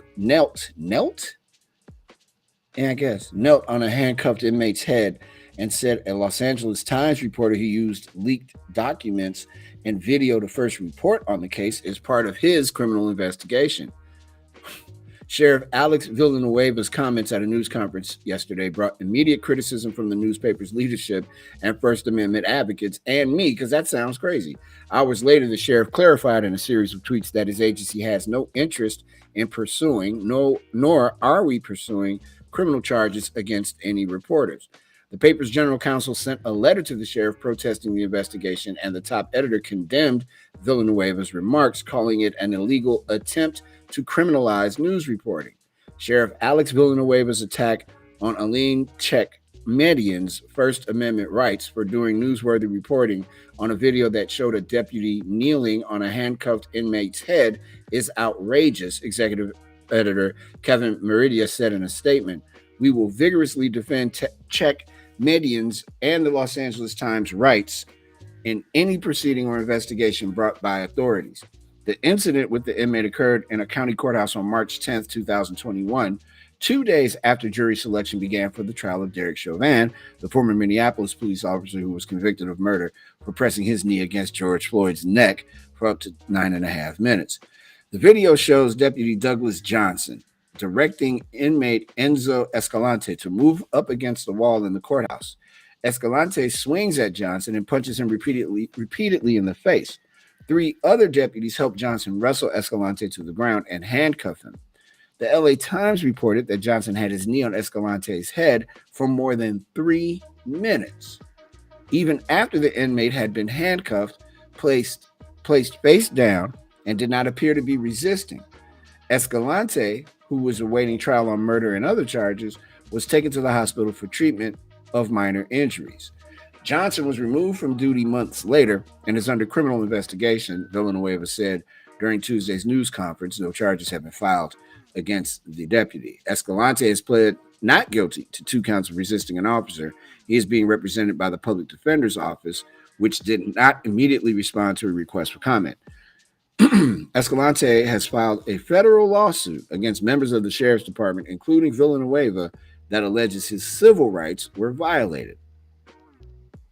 on a handcuffed inmate's head and said a Los Angeles Times reporter who used leaked documents and video to first report on the case as part of his criminal investigation. Sheriff Alex Villanueva's comments at a news conference yesterday brought immediate criticism from the newspaper's leadership and First Amendment advocates and me, because that sounds crazy. Hours later, the sheriff clarified in a series of tweets that his agency has no interest in pursuing, nor are we pursuing criminal charges against any reporters. The paper's general counsel sent a letter to the sheriff protesting the investigation, and the top editor condemned Villanueva's remarks, calling it an illegal attempt to criminalize news reporting. Sheriff Alex Villanueva's attack on Aline Chekmedian's First Amendment rights for doing newsworthy reporting on a video that showed a deputy kneeling on a handcuffed inmate's head is outrageous, executive editor Kevin Meridia said in a statement. We will vigorously defend Chekmedian's and the Los Angeles Times rights in any proceeding or investigation brought by authorities. The incident with the inmate occurred in a county courthouse on March 10th, 2021, 2 days after jury selection began for the trial of Derek Chauvin, the former Minneapolis police officer who was convicted of murder for pressing his knee against George Floyd's neck for up to 9.5 minutes. The video shows Deputy Douglas Johnson directing inmate Enzo Escalante to move up against the wall in the courthouse. Escalante swings at Johnson and punches him repeatedly in the face. 3 other deputies helped Johnson wrestle Escalante to the ground and handcuff him. The LA Times reported that Johnson had his knee on Escalante's head for more than 3 minutes. Even after the inmate had been handcuffed, placed face down, and did not appear to be resisting. Escalante, who was awaiting trial on murder and other charges, was taken to the hospital for treatment of minor injuries. Johnson was removed from duty months later and is under criminal investigation, Villanueva said during Tuesday's news conference. No charges have been filed against the deputy. Escalante has pled not guilty to 2 counts of resisting an officer. He is being represented by the public defender's office, which did not immediately respond to a request for comment. Escalante has filed a federal lawsuit against members of the sheriff's department, including Villanueva, that alleges his civil rights were violated.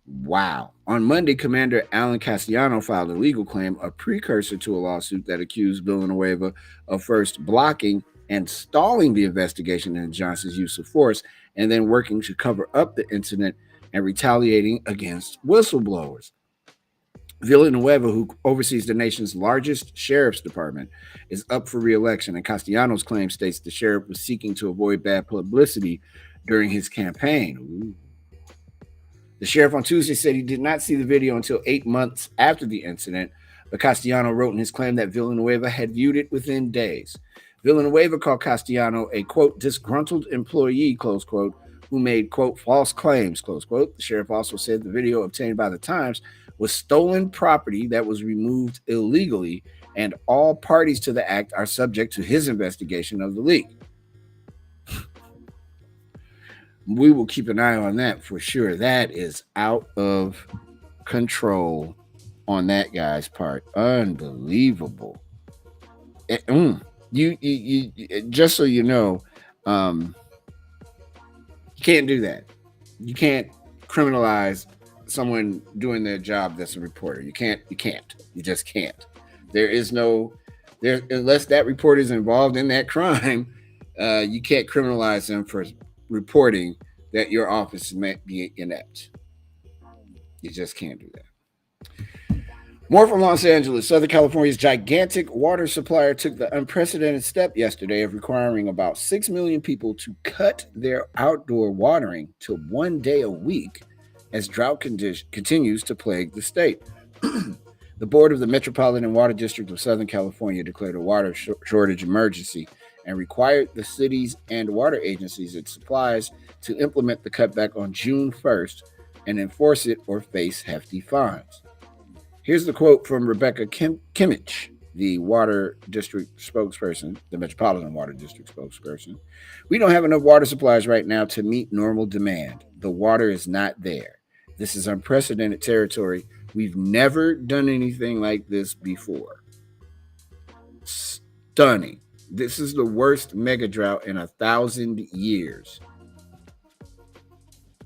Wow. On Monday, Commander Alan Castellano filed a legal claim, a precursor to a lawsuit that accused Villanueva of first blocking and stalling the investigation into Johnson's use of force, and then working to cover up the incident and retaliating against whistleblowers. Villanueva, who oversees the nation's largest sheriff's department, is up for re-election, and Castellanos' claim states the sheriff was seeking to avoid bad publicity during his campaign. Ooh. The sheriff on Tuesday said he did not see the video until 8 months after the incident, but Castellano wrote in his claim that Villanueva had viewed it within days. Villanueva called Castellano a, quote, disgruntled employee, close quote, who made, quote, false claims, close quote. The sheriff also said the video obtained by the Times was stolen property that was removed illegally, and all parties to the act are subject to his investigation of the leak. We will keep an eye on that for sure. That is out of control on that guy's part. Unbelievable. You just so you know, you can't do that. You can't criminalize someone doing their job that's a reporter. You just can't. There is no there unless that reporter is involved in that crime, you can't criminalize them for reporting that your office might be inept. You just can't do that. More from Los Angeles. Southern California's gigantic water supplier took the unprecedented step yesterday of requiring about 6 million people to cut their outdoor watering to 1 day a week as drought continues to plague the state. The board of the Metropolitan Water District of Southern California declared a water shortage emergency and required the cities and water agencies it supplies to implement the cutback on June 1st and enforce it or face hefty fines. Here's the quote from Rebecca Kimmich, the water district spokesperson, the Metropolitan Water District spokesperson. We don't have enough water supplies right now to meet normal demand. The water is not there. This is unprecedented territory. We've never done anything like this before. Stunning. This is the worst mega drought in 1,000 years.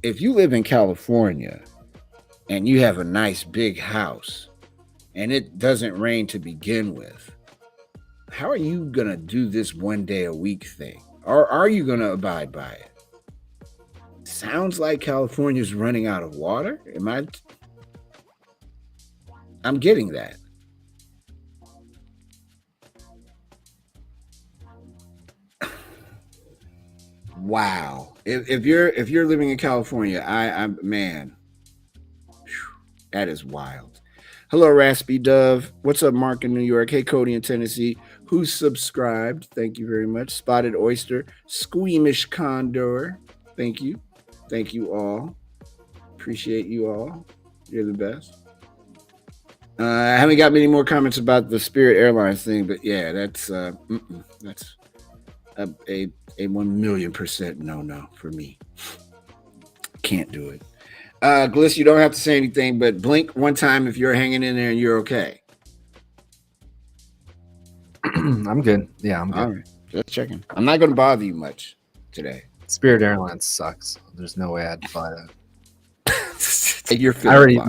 If you live in California and you have a nice big house and it doesn't rain to begin with, how are you going to do this 1 day a week thing? Or are you going to abide by it? Sounds like California's running out of water. I'm getting that. Wow. If you're living in California, I'm man, that is wild. Hello, Raspy Dove. What's up, Mark in New York? Hey, Cody in Tennessee. Who's subscribed? Thank you very much. Spotted Oyster, Squeamish Condor. Thank you. Thank you all. Appreciate you all. You're the best. I haven't got many more comments about the Spirit Airlines thing, but yeah, that's a 1,000,000% no for me. Can't do it. Gliss, you don't have to say anything, but blink one time if you're hanging in there and you're okay. I'm good. Yeah, I'm good. All right, just checking. I'm not going to bother you much today. Spirit Airlines sucks. There's no way I'd fly that.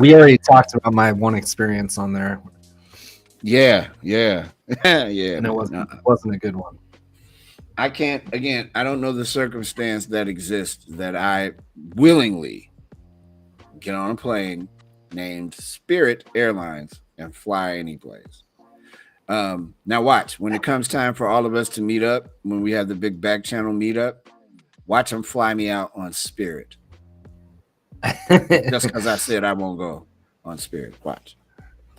We already talked about my one experience on there. Yeah. And it wasn't a good one. I don't know the circumstance that exists that I willingly get on a plane named Spirit Airlines and fly any place. Now watch, when it comes time for all of us to meet up, when we have the big Backchannel meetup, watch them fly me out on Spirit. Just because I said I won't go on Spirit. Watch.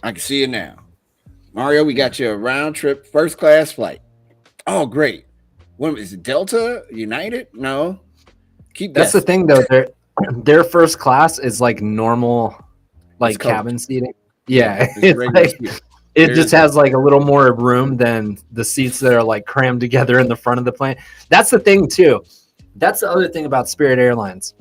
I can see it now. Mario, we got you a round trip, first class flight. Oh, great. What is it, Delta? United? No. That's the thing, though. Their first class is like normal, like cabin seating. Yeah. It just has like a little more room than the seats that are like crammed together in the front of the plane. That's the thing, too. That's the other thing about Spirit Airlines.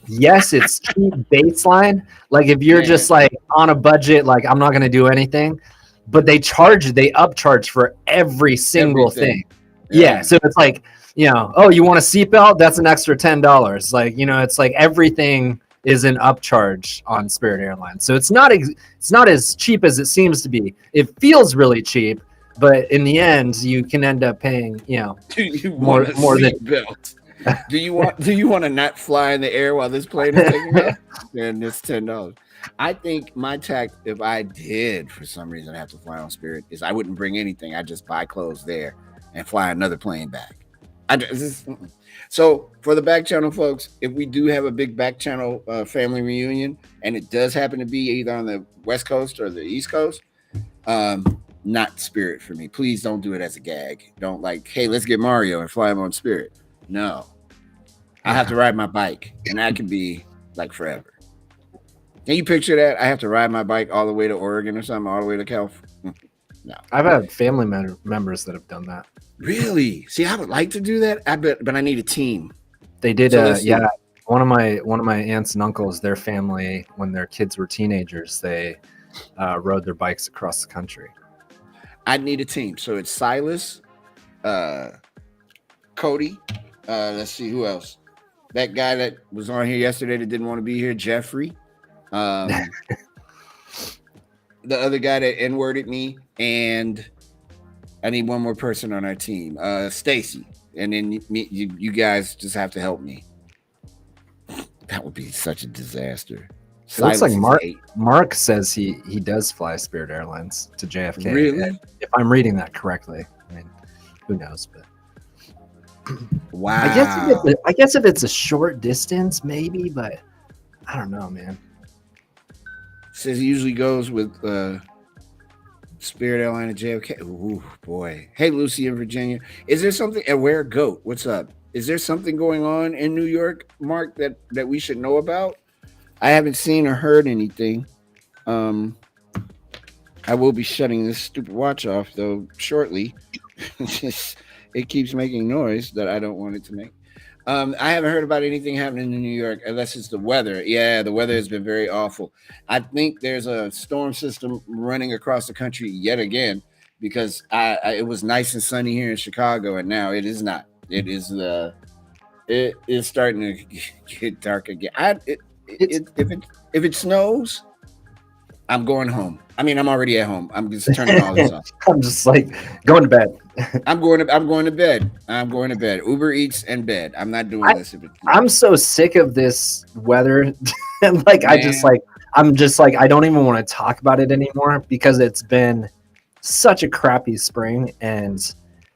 Yes, it's cheap baseline. Like if you're just like on a budget, like I'm not going to do anything, but they upcharge for every single thing. Yeah. So it's like, you want a seatbelt? That's an extra $10. Like, it's like everything is an upcharge on Spirit Airlines. So it's not as cheap as it seems to be. It feels really cheap, but in the end, you can end up paying, more than belt. Do you want to not fly in the air while this plane is taking off? Then it's $10. I think my tact, if I did for some reason have to fly on Spirit, is I wouldn't bring anything. I just buy clothes there and fly another plane back. So for the back channel folks, if we do have a big back channel family reunion, and it does happen to be either on the West Coast or the East Coast, not Spirit for me. Please don't do it as a gag. Don't like, hey, let's get Mario and fly him on Spirit. No, I have to ride my bike, and that can be like forever. Can you picture that? I have to ride my bike all the way to Oregon or something, all the way to California. No, I've had family members that have done that. Really? See, I would like to do that. I bet, but I need a team. They did. So Yeah, one of my aunts and uncles, their family, when their kids were teenagers, they rode their bikes across the country. I need a team. So it's Silas, Cody. Let's see who else. That guy that was on here yesterday that didn't want to be here, Jeffrey. The other guy that N-worded me, and I need one more person on our team, Stacy, and then you guys just have to help me. That would be such a disaster. It looks like Mark says he does fly Spirit Airlines to JFK. Really? If I'm reading that correctly, I mean, who knows? But wow. I guess if it's a short distance, maybe, but I don't know, man. Says he usually goes with Spirit Airline to JFK. Ooh, boy. Hey, Lucy in Virginia. Is there something at Where Goat? What's up? Is there something going on in New York, Mark, that we should know about? I haven't seen or heard anything. I will be shutting this stupid watch off, though, shortly. It keeps making noise that I don't want it to make. I haven't heard about anything happening in New York unless it's the weather. Yeah, the weather has been very awful. I think there's a storm system running across the country yet again because it was nice and sunny here in Chicago, and now it is not. It is starting to get dark again. If it snows, I'm going home. I mean, I'm already at home. I'm just turning all this off. I'm just like going to bed. I'm going to bed. I'm going to bed. Uber Eats and bed. I'm not doing this. I'm so sick of this weather. And like, man. I'm just like, I don't even want to talk about it anymore because it's been such a crappy spring, and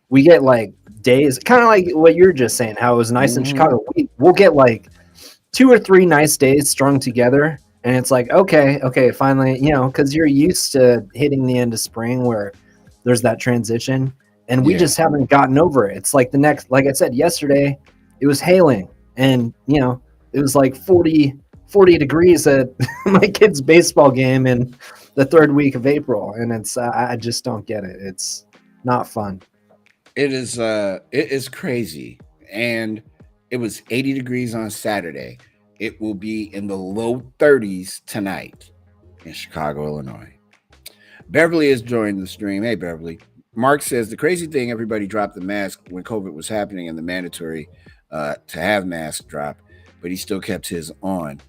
we get like days, kind of like what you're just saying, how it was nice in Chicago. We'll get like 2 or 3 nice days strung together. And it's like, okay, finally, because you're used to hitting the end of spring where there's that transition, and we just haven't gotten over it. It's like like I said yesterday, it was hailing, and it was like 40 degrees at my kid's baseball game in the 3rd week of April, and it's I just don't get it. It's not fun. It is crazy, and it was 80 degrees on Saturday. It will be in the low 30s tonight in Chicago, Illinois. Beverly has joined the stream. Hey, Beverly. Mark says the crazy thing, everybody dropped the mask when COVID was happening and the mandatory to have masks drop, but he still kept his on.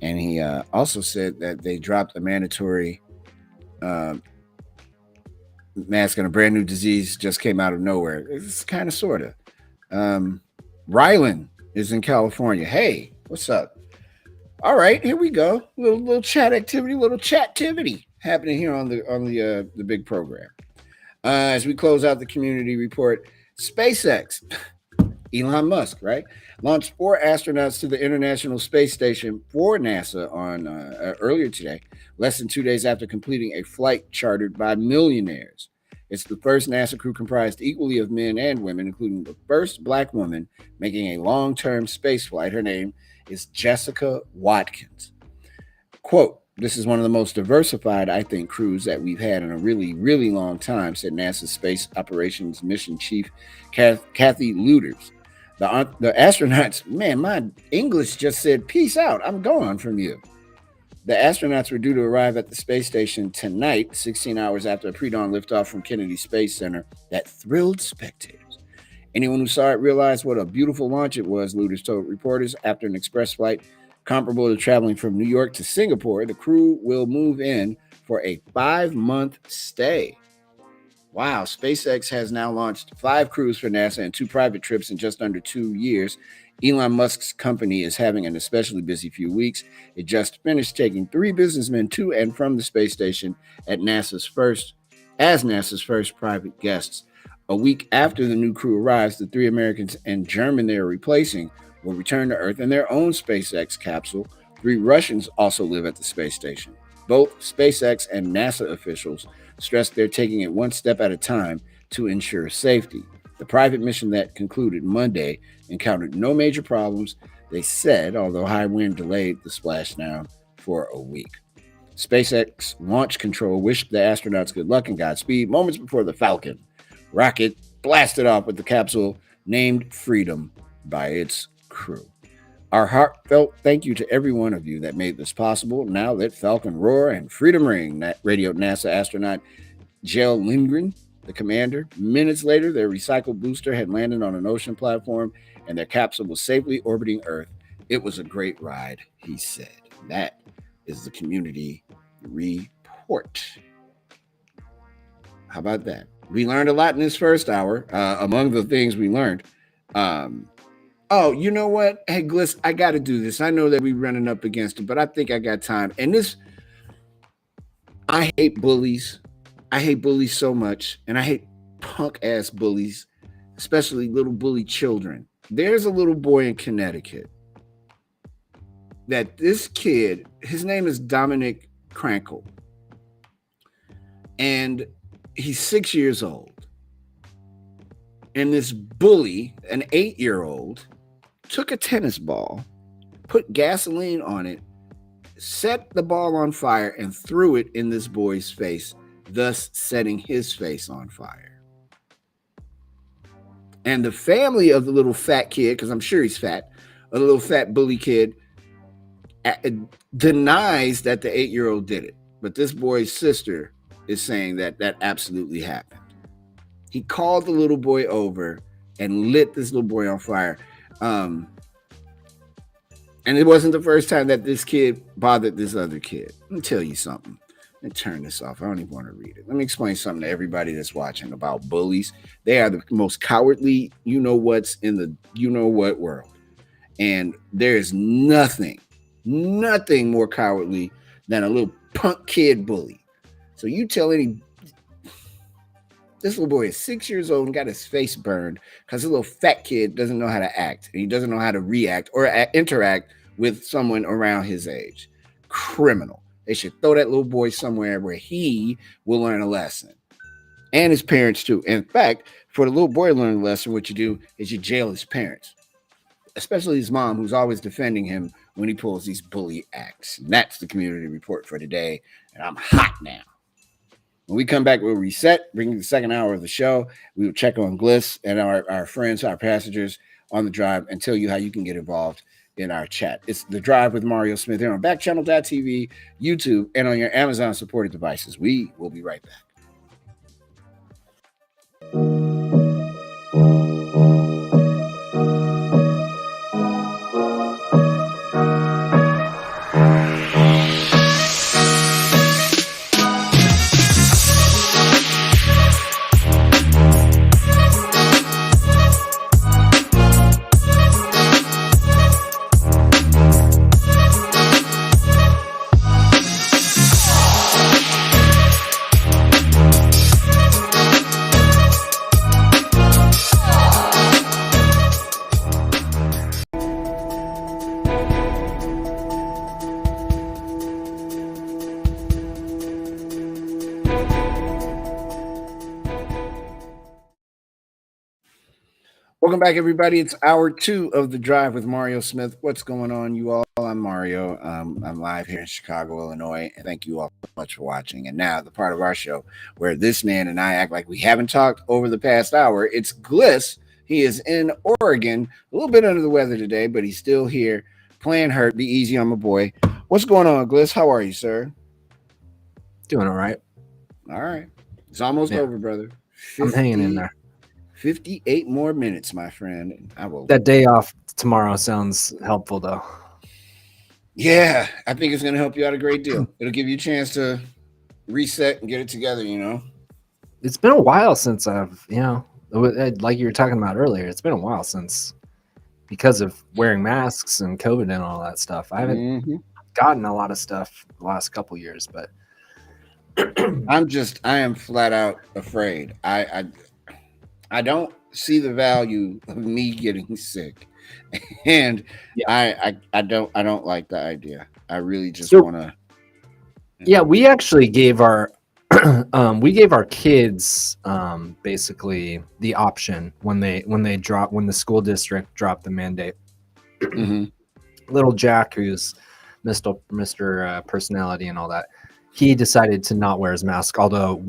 And he also said that they dropped a mandatory mask on a brand new disease just came out of nowhere. It's kind of, sort of. Rylan is in California. Hey, what's up? All right, here we go. Little chat activity, little chat-tivity happening here on the big program. As we close out the community report, SpaceX, Elon Musk, right, launched 4 astronauts to the International Space Station for NASA on earlier today, less than 2 days after completing a flight chartered by millionaires. It's the first NASA crew comprised equally of men and women, including the first Black woman making a long-term space flight. Her name is Jessica Watkins. Quote, "This is one of the most diversified, I think, crews that we've had in a really, really long time," said NASA Space Operations Mission Chief Kathy Luters. The astronauts, man, my English just said, peace out, I'm gone from you. The astronauts were due to arrive at the space station tonight, 16 hours after a pre-dawn liftoff from Kennedy Space Center that thrilled spectators. Anyone who saw it realized what a beautiful launch it was, Luters told reporters. After an express flight comparable to traveling from New York to Singapore, the crew will move in for a 5-month stay. Wow, SpaceX has now launched 5 crews for NASA and 2 private trips in just under 2 years. Elon Musk's company is having an especially busy few weeks. It just finished taking 3 businessmen to and from the space station at NASA's first private guests. A week after the new crew arrives, the 3 Americans and German they are replacing will return to Earth in their own SpaceX capsule. 3 Russians also live at the space station. Both SpaceX and NASA officials stressed they're taking it one step at a time to ensure safety. The private mission that concluded Monday encountered no major problems, they said, although high wind delayed the splashdown for a week. SpaceX launch control wished the astronauts good luck and Godspeed moments before the Falcon rocket blasted off with the capsule named Freedom by its crew. Our heartfelt thank you to every one of you that made this possible. Now let Falcon roar and freedom ring, radioed NASA astronaut Jell Lindgren, the commander. Minutes later, their recycled booster had landed on an ocean platform and their capsule was safely orbiting Earth. It was a great ride, he said. That is the community report. How about that? We learned a lot in this first hour. Among the things we learned, oh, you know what? Hey, Gliss, I got to do this. I know that we're running up against it, but I think I got time. And this, I hate bullies. I hate bullies so much. And I hate punk ass bullies, especially little bully children. There's a little boy in Connecticut that this kid, his name is Dominic Krankle. And he's 6 years old. And this bully, an 8-year-old, took a tennis ball, put gasoline on it, set the ball on fire, and threw it in this boy's face, thus setting his face on fire. And the family of the little fat kid, because I'm sure he's fat, a little fat bully kid, denies that the 8-year-old did it. But this boy's sister is saying that that absolutely happened. He called the little boy over and lit this little boy on fire. And it wasn't the first time that this kid bothered this other kid. Let me tell you something. Let me turn this off. I don't even want to read it. Let me explain something to everybody that's watching about bullies. They are the most cowardly you-know-whats in the you-know-what world. And there is nothing more cowardly than a little punk kid bully. So you tell any... This little boy is 6 years old and got his face burned because a little fat kid doesn't know how to act. And he doesn't know how to react or interact with someone around his age. Criminal. They should throw that little boy somewhere where he will learn a lesson. And his parents too. In fact, for the little boy to learn a lesson, what you do is you jail his parents. Especially his mom, who's always defending him when he pulls these bully acts. And that's the community report for today. And I'm hot now. When we come back, we'll reset, bring you the second hour of the show. We will check on Gliss and our friends, our passengers on the drive, and tell you how you can get involved in our chat. It's The Drive with Mario Smith here on Backchannel.tv, YouTube, and on your Amazon-supported devices. We will be right back. Welcome back, everybody. It's hour 2 of The Drive with Mario Smith. What's going on, you all? I'm Mario. I'm live here in Chicago, Illinois, and thank you all so much for watching. And now, the part of our show where this man and I act like we haven't talked over the past hour. It's Gliss. He is in Oregon, a little bit under the weather today, but he's still here playing hurt. Be easy on my boy. What's going on, Gliss? How are you, sir? Doing all right. All right. It's almost over, brother. I'm hanging in there. 58 more minutes, my friend. I will. That day off tomorrow sounds helpful, though. Yeah, I think it's going to help you out a great deal. It'll give you a chance to reset and get it together, you know. it's been a while since I've, like you were talking about earlier, it's been a while since, because of wearing masks and COVID and all that stuff. I haven't Mm-hmm. gotten a lot of stuff the last couple years, but I am flat out afraid. I don't see the value of me getting sick, and yeah. I don't like the idea. I really just So- want to. Yeah, we actually gave our we gave our kids basically the option when the school district dropped the mandate. Mm-hmm. Little Jack, who's Mr. Personality and all that, he decided to not wear his mask. Although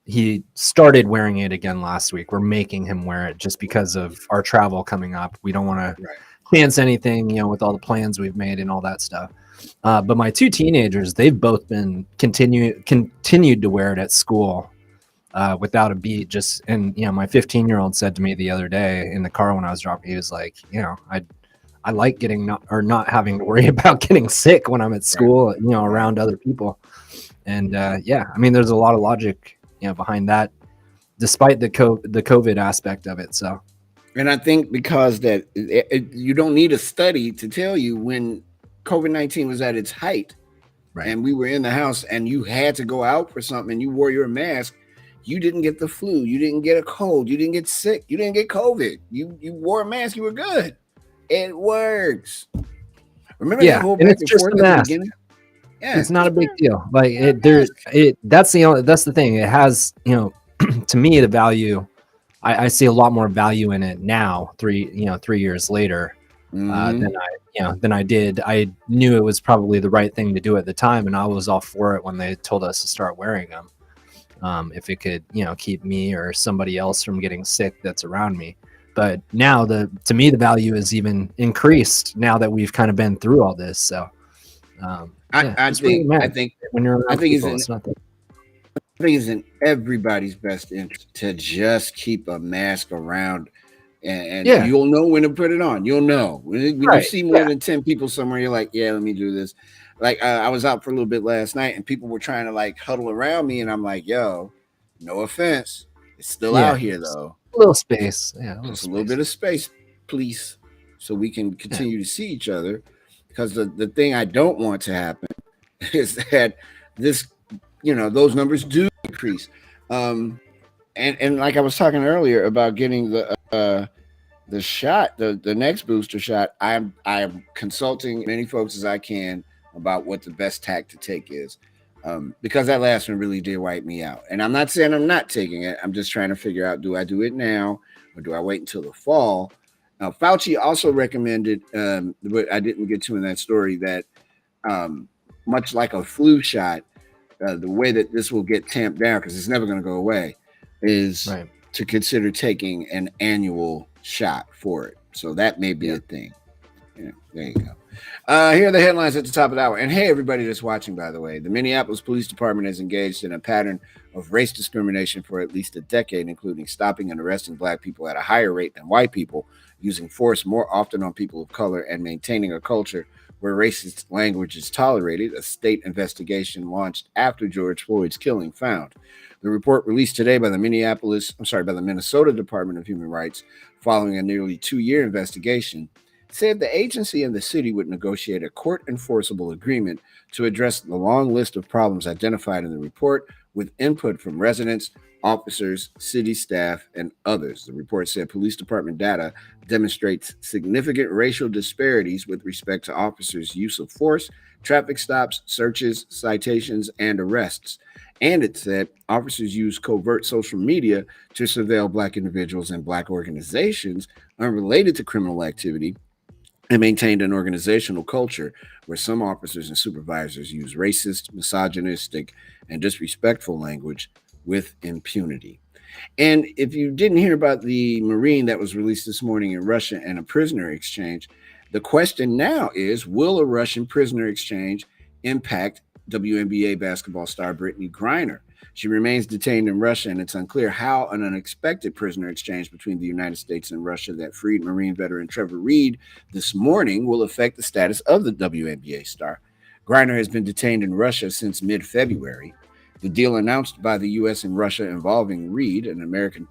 he started wearing it again last week. We're making him wear it just because of our travel coming up. We don't want to chance anything, with all the plans we've made and all that stuff. But my two teenagers, they've both been continued to wear it at school without a beat. And my 15-year-old said to me the other day in the car when I was dropping, he was like, I like not having to worry about getting sick when I'm at school, around other people. And there's a lot of logic, behind that, despite the COVID aspect of it. So, and I think because that you don't need a study to tell you when COVID-19 was at its height, right, and we were in the house, and you had to go out for something, and you wore your mask. You didn't get the flu. You didn't get a cold. You didn't get sick. You didn't get COVID. You wore a mask. You were good. It works. Remember that whole back and forth at the beginning? Yeah, it's not a big deal. Like that's the thing. It has, to me, the value. I see a lot more value in it now, 3 years later, than I did. I knew it was probably the right thing to do at the time, and I was all for it when they told us to start wearing them. If it could, keep me or somebody else from getting sick that's around me. But now to me, the value is even increased now that we've kind of been through all this. So, I think when you're around people, it's not that. I think it's in everybody's best interest to just keep a mask around, and you'll know when to put it on. You'll know when you see more than 10 people somewhere. You're like, yeah, let me do this. Like I was out for a little bit last night, and people were trying to like huddle around me, and I'm like, yo, no offense, it's still out here though. A little space, just a little bit of space, please, so we can continue to see each other. Because the thing I don't want to happen is that this, those numbers do increase. And like I was talking earlier about getting the shot, the next booster shot, I am consulting many folks as I can about what the best tack to take is. Because that last one really did wipe me out. And I'm not saying I'm not taking it. I'm just trying to figure out, do I do it now or do I wait until the fall? Now, Fauci also recommended, but I didn't get to in that story, that much like a flu shot, the way that this will get tamped down, because it's never going to go away, is to consider taking an annual shot for it. So that may be a thing. Yeah, there you go. Here are the headlines at the top of the hour. And hey, everybody that's watching, by the way, the Minneapolis Police Department has engaged in a pattern of race discrimination for at least a decade, including stopping and arresting Black people at a higher rate than white people, using force more often on people of color, and maintaining a culture where racist language is tolerated, a state investigation launched after George Floyd's killing found. The report released today by the Minnesota Department of Human Rights, following a nearly 2-year investigation, said the agency and the city would negotiate a court-enforceable agreement to address the long list of problems identified in the report, with input from residents, officers, city staff, and others. The report said police department data demonstrates significant racial disparities with respect to officers' use of force, traffic stops, searches, citations, and arrests. And it said officers use covert social media to surveil Black individuals and Black organizations unrelated to criminal activity, and maintained an organizational culture where some officers and supervisors use racist, misogynistic, and disrespectful language with impunity. And if you didn't hear about the Marine that was released this morning in Russia and a prisoner exchange, the question now is, will a Russian prisoner exchange impact WNBA basketball star Brittany Griner? She remains detained in Russia, and it's unclear how an unexpected prisoner exchange between the United States and Russia that freed Marine veteran Trevor Reed this morning will affect the status of the WNBA star. Griner has been detained in Russia since mid-February. The deal announced by the U.S. and Russia involving Reed, an American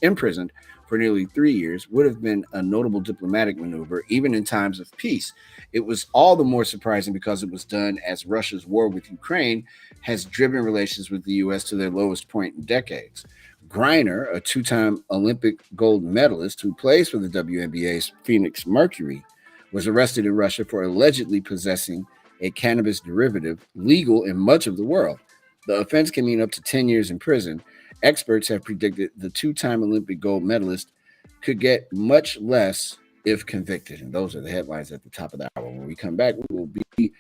imprisoned for nearly 3 years, would have been a notable diplomatic maneuver, even in times of peace. It was all the more surprising because it was done as Russia's war with Ukraine has driven relations with the U.S. to their lowest point in decades. Griner, a two-time Olympic gold medalist who plays for the WNBA's Phoenix Mercury, was arrested in Russia for allegedly possessing a cannabis derivative legal in much of the world. The offense can mean up to 10 years in prison. Experts have predicted the two-time Olympic gold medalist could get much less if convicted. And those are the headlines at the top of the hour. When we come back, we will be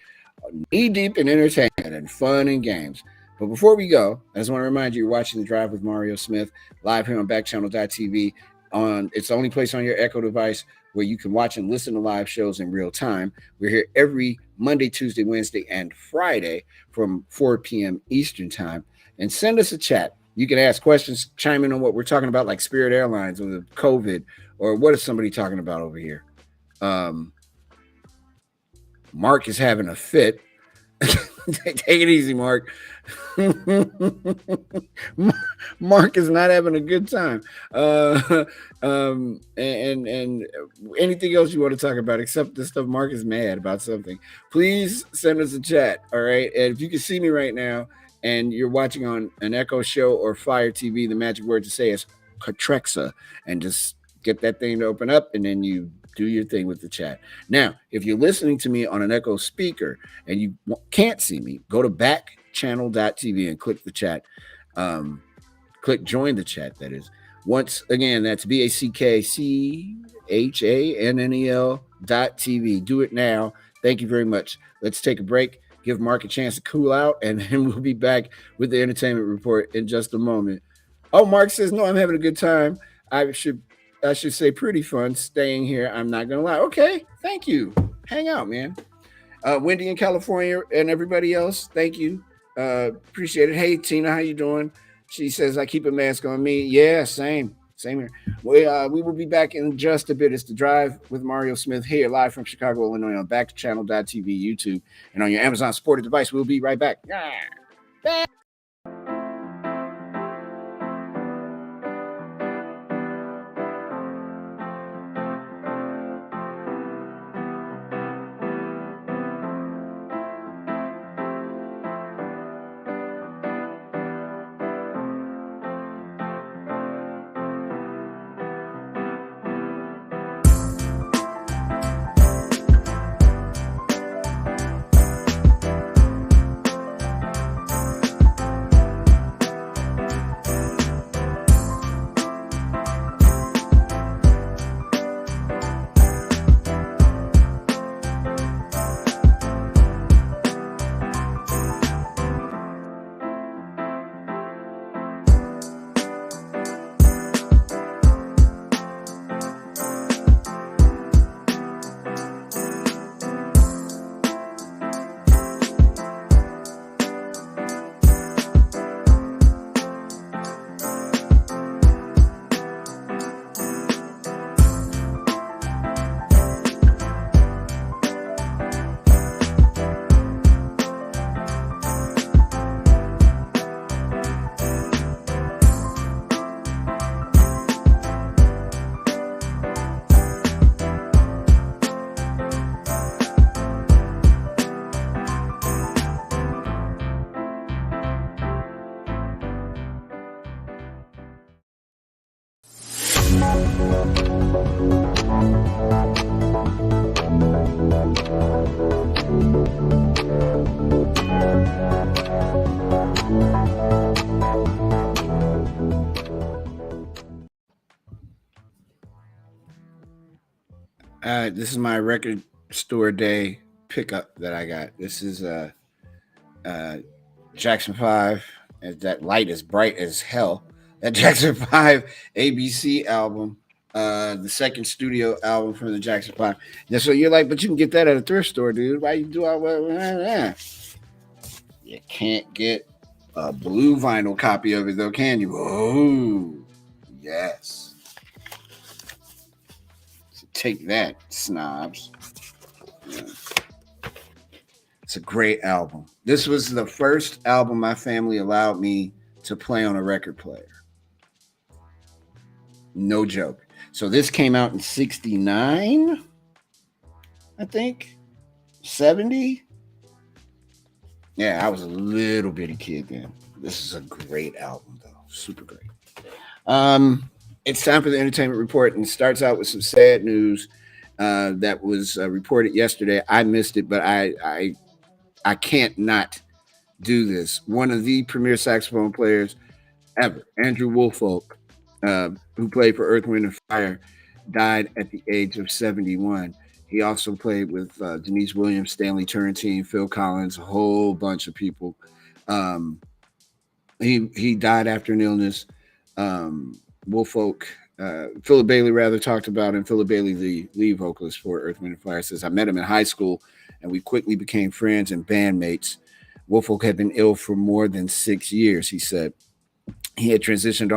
knee-deep in entertainment and fun and games. But before we go, I just want to remind you, you're watching The Drive with Mario Smith live here on Backchannel.tv. It's the only place on your Echo device where you can watch and listen to live shows in real time. We're here every Monday, Tuesday, Wednesday, and Friday from 4 p.m. Eastern time. And send us a chat. You can ask questions, chime in on what we're talking about, like Spirit Airlines or the COVID, or what is somebody talking about over here? Mark is having a fit. Take it easy, Mark. Mark is not having a good time. And anything else you want to talk about, except the stuff Mark is mad about something, please send us a chat. All right. And if you can see me right now and you're watching on an Echo show or Fire TV, the magic word to say is Katrexa, and just get that thing to open up, and then you do your thing with the chat. Now, if you're listening to me on an Echo speaker and you can't see me, go to backchannel.tv and click the chat. Click join the chat, that is. Once again, that's BACKCHANNEL.tv. Do it now. Thank you very much. Let's take a break, give Mark a chance to cool out, and then we'll be back with the entertainment report in just a moment. Oh, Mark says, no, I'm having a good time. I should say pretty fun staying here. I'm not going to lie. Okay, thank you. Hang out, man. Wendy in California and everybody else, thank you. Appreciate it. Hey, Tina, how you doing? She says, I keep a mask on me. Yeah, same here. We will be back in just a bit. It's The Drive with Mario Smith here, live from Chicago, Illinois on Backchannel.tv, YouTube, and on your Amazon supported device. We'll be right back. This is my record store day pickup that I got. This is Jackson 5. That light is bright as hell. That Jackson 5 ABC album, the second studio album from the Jackson 5. And so you're like, but you can get that at a thrift store, dude. Why you do all that? You can't get a blue vinyl copy of it, though, can you? Oh, yes. So take that, snobs. Yeah. It's a great album. This was the first album my family allowed me to play on a record player. No joke. So this came out in 69, I think. 70. Yeah, I was a little bitty kid then. This is a great album, though. Super great. It's time for the entertainment report, and it starts out with some sad news that was reported yesterday. I missed it, but I can't not do this. One of the premier saxophone players ever, Andrew Woolfolk, who played for Earth, Wind, and Fire, died at the age of 71. He also played with Denise Williams, Stanley Turrentine, Phil Collins, a whole bunch of people. He died after an illness. Woolfolk, Philip Bailey rather talked about him. Philip Bailey, the lead vocalist for Earth, Wind, and Fire, says, I met him in high school and we quickly became friends and bandmates. Woolfolk had been ill for more than 6 years, he said. He has transitioned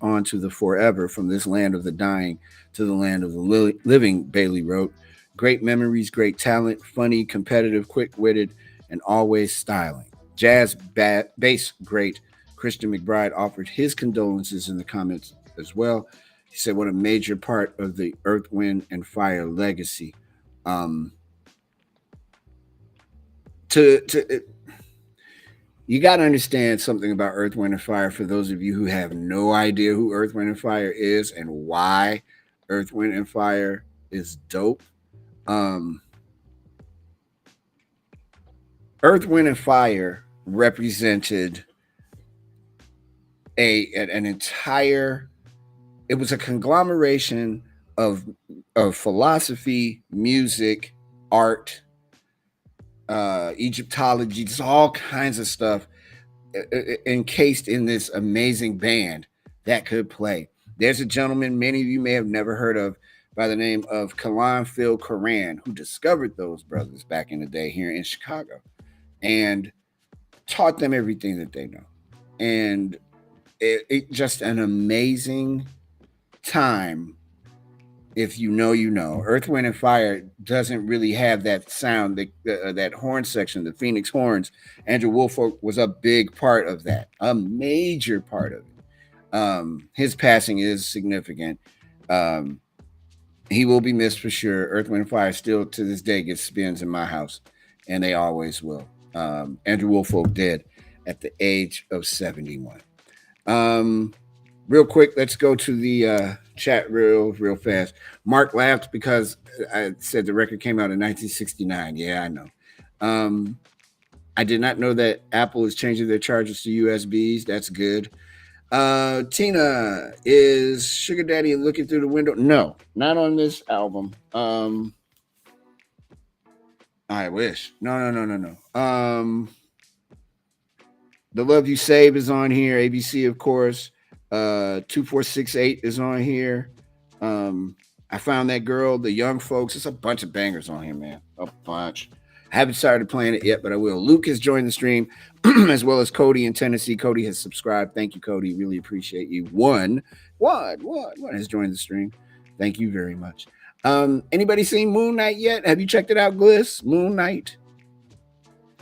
onto the forever, from this land of the dying to the land of the living, Bailey wrote. Great memories, great talent, funny, competitive, quick-witted, and always styling. Jazz bass great Christian McBride offered his condolences in the comments as well. He said, what a major part of the Earth, Wind, and Fire legacy. You got to understand something about Earth, Wind, and Fire for those of you who have no idea who Earth, Wind, and Fire is and why Earth, Wind, and Fire is dope. Earth, Wind, and Fire represented an entire, it was a conglomeration of philosophy, music, art, Egyptology, just all kinds of stuff encased in this amazing band that could play. There's a gentleman many of you may have never heard of by the name of Kalan Phil Karan, who discovered those brothers back in the day here in Chicago and taught them everything that they know. And it just an amazing time. If you know, you know. Earth, Wind, and Fire doesn't really have that sound, that horn section, the Phoenix horns. Andrew Woolfolk was a big part of that, a major part of it. His passing is significant. He will be missed for sure. Earth, Wind, and Fire still to this day gets spins in my house, and they always will. Andrew Woolfolk dead at the age of 71. Real quick, let's go to the chat real fast. Mark laughed because I said the record came out in 1969. Yeah, I know. I did not know that Apple is changing their chargers to USBs. That's good. Tina, is Sugar Daddy looking through the window? No, not on this album. I wish. No. The Love You Save is on here. ABC, of course. 2468 is on here. I Found That Girl, The Young Folks. It's a bunch of bangers on here, man. A bunch. I haven't started playing it yet, but I will. Luke has joined the stream, as well as Cody in Tennessee. Cody has subscribed. Thank you, Cody. Really appreciate you. One has joined the stream. Thank you very much. Anybody seen Moon Knight yet? Have you checked it out, Gliss? Moon Knight.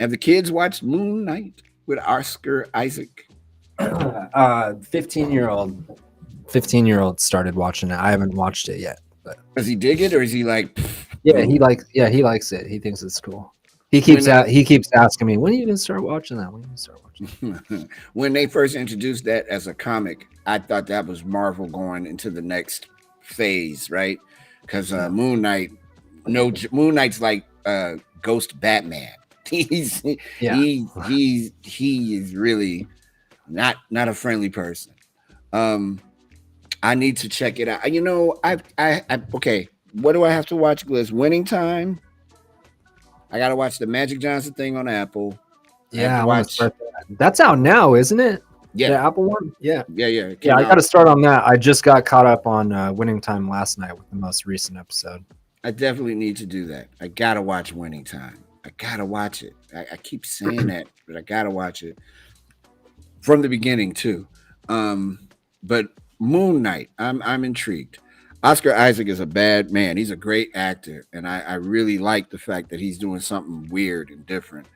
Have the kids watched Moon Knight with Oscar Isaac? 15-year-old started watching it. I haven't watched it yet. But does he dig it, or is he like? He likes it. He thinks it's cool. He keeps asking me, when are you gonna start watching that? When they first introduced that as a comic, I thought that was Marvel going into the next phase, right? Because Moon Knight's like Ghost Batman. He is really not a friendly person. I need to check it out. You know, I okay. What do I have to watch, Gliss? Winning Time. I gotta watch the Magic Johnson thing on Apple. Yeah, I want to start that. That's out now, isn't it? Yeah, the Apple one. Yeah. I got to start on that. I just got caught up on Winning Time last night with the most recent episode. I definitely need to do that. I gotta watch Winning Time. I gotta watch it. I keep saying that, but I gotta watch it from the beginning too. But Moon Knight, I'm intrigued. Oscar Isaac is a bad man. He's a great actor, and I really like the fact that he's doing something weird and different.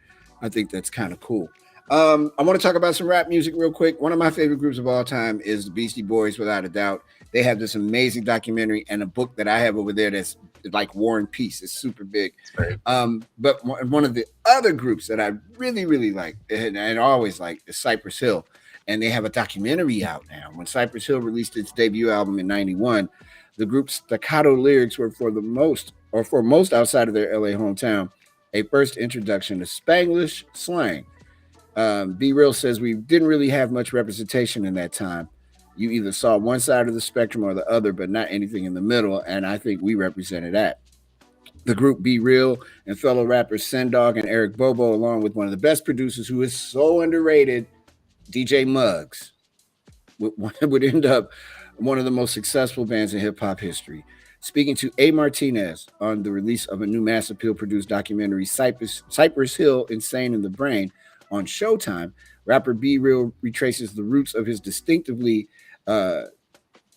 I think that's kind of cool. I want to talk about some rap music real quick. One of my favorite groups of all time is the Beastie Boys, without a doubt. They have this amazing documentary and a book that I have over there that's like War and Peace. It's super big. But one of the other groups that I really, really like and always like is Cypress Hill. And they have a documentary out now. When Cypress Hill released its debut album in 91, the group's staccato lyrics were for most outside of their LA hometown, a first introduction to Spanglish slang. Be Real says we didn't really have much representation in that time. You either saw one side of the spectrum or the other, but not anything in the middle. And I think we represented that. The group Be Real and fellow rappers Sendog and Eric Bobo, along with one of the best producers who is so underrated, DJ Muggs, would end up one of the most successful bands in hip hop history. Speaking to A. Martinez on the release of a new Mass Appeal produced documentary, Cypress Hill, Insane in the Brain, on Showtime, rapper Be Real retraces the roots of his distinctively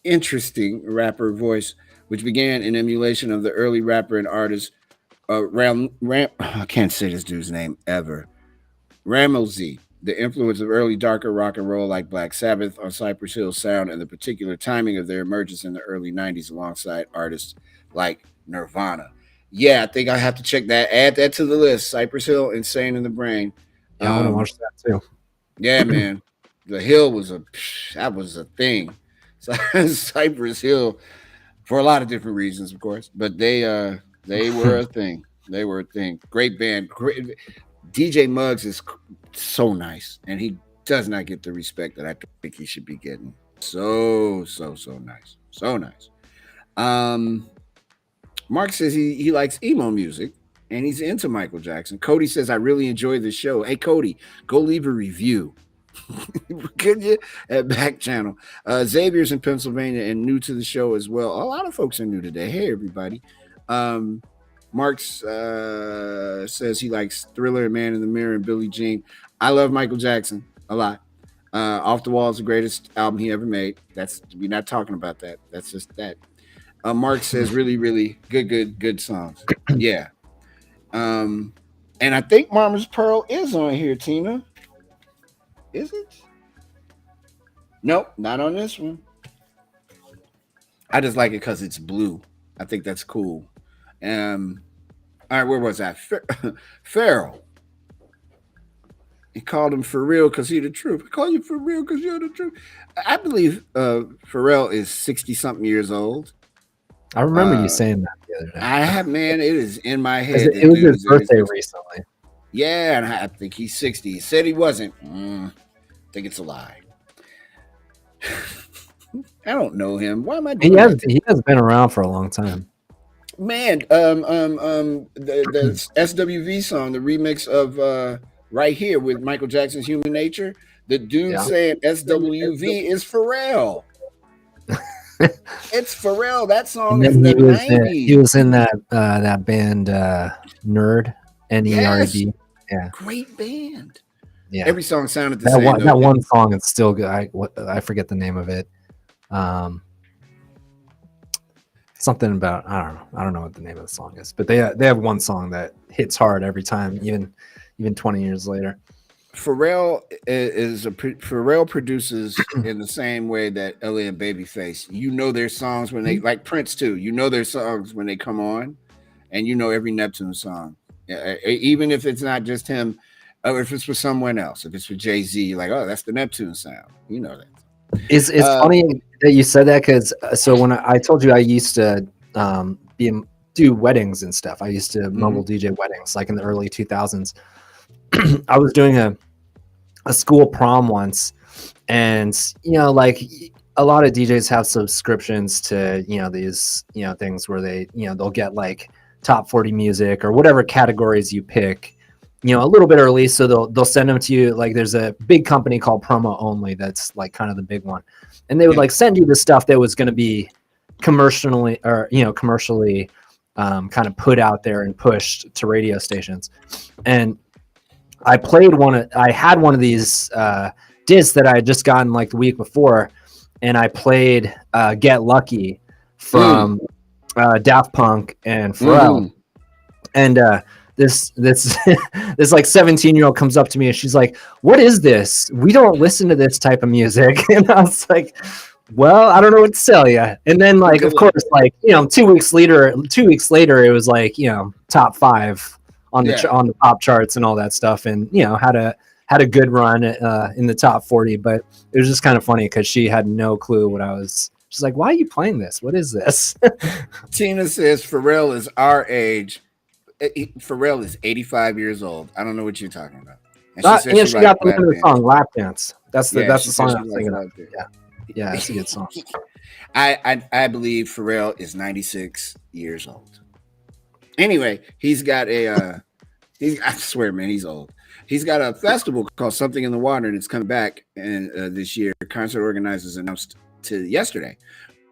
interesting rapper voice, which began in emulation of the early rapper and artist I can't say this dude's name ever. Ramozy, the influence of early darker rock and roll like Black Sabbath on Cypress Hill's sound and the particular timing of their emergence in the early 90s alongside artists like Nirvana. Yeah, I think I have to check that. Add that to the list. Cypress Hill, Insane in the Brain. Yeah, I want to watch that too. Yeah, man. The Hill was a thing. Cypress Hill, for a lot of different reasons, of course, but they were a thing. They were a thing. Great band. Great. DJ Muggs is so nice, and he does not get the respect that I think he should be getting. So nice. So nice. Mark says he likes emo music, and he's into Michael Jackson. Cody says, I really enjoyed the show. Hey, Cody, go leave a review. Could you? At Backchannel. Xavier's in Pennsylvania and new to the show as well. A lot of folks are new today. Hey, everybody. Marks says he likes Thriller and Man in the Mirror and Billie Jean. I love Michael Jackson a lot. Off the Wall is the greatest album he ever made. We're not talking about that. That's just that. Mark says really, really good songs. Yeah. And I think Mama's Pearl is on here, Tina. Is it? Nope, not on this one. I just like it because it's blue. I think that's cool. All right, where was I? Pharrell. He called him for real because he's the truth. I call you for real because you're the truth. I believe Pharrell is 60-something years old. I remember you saying that the other day. I have, man. It is in my head. It was his birthday recently. Yeah, and I think he's 60. He said he wasn't. I think it's a lie. I don't know him. Why am I doing that? He has been around for a long time. Man, the SWV song, the remix of Right Here with Michael Jackson's Human Nature, the dude saying SWV is Pharrell. It's Pharrell. That song is the 90s. He was in that band Nerd, N-E-R-D. Yes. Yeah. Great band. Yeah. Every song sounded the same. That one song is still good. I forget the name of it. Something about I don't know what the name of the song is, but they have one song that hits hard every time, even 20 years later. Pharrell Pharrell produces in the same way that Ellie and Babyface. You know their songs when they like Prince too. You know their songs when they come on, and you know every Neptune song, even if it's not just him, or if it's for someone else. If it's for Jay-Z, you're like, oh, that's the Neptune sound. You know that. It's funny that you said that because so when I told you I used to do weddings and stuff, I used to mobile DJ weddings like in the early 2000s. I was doing a school prom once, and like a lot of DJs have subscriptions to these things where they they'll get like top 40 music or whatever categories you pick a little bit early, so they'll send them to you. Like there's a big company called Promo Only that's like kind of the big one, and they would like send you the stuff that was going to be commercially kind of put out there and pushed to radio stations. And I had one of these discs that I had just gotten like the week before, and I played Get Lucky from Daft Punk and Pharrell. And this this 17-year-old comes up to me and she's like, "What is this? We don't listen to this type of music." And I was like, "Well, I don't know what to tell you." And then of course, 2 weeks later, it was top 5 on the pop charts and all that stuff, and had a good run in the top 40. But it was just kind of funny because she had no clue what I was. She's like, "Why are you playing this? What is this?" Tina says Pharrell is our age. Pharrell is 85 years old. I don't know what you're talking about. And she got the name of the song, Lap Dance. That's the song I'm thinking of. Yeah, it's a good song. I believe Pharrell is 96 years old. Anyway, he's got I swear, man, he's old. He's got a festival called Something in the Water that's coming back this year. Concert organizers announced yesterday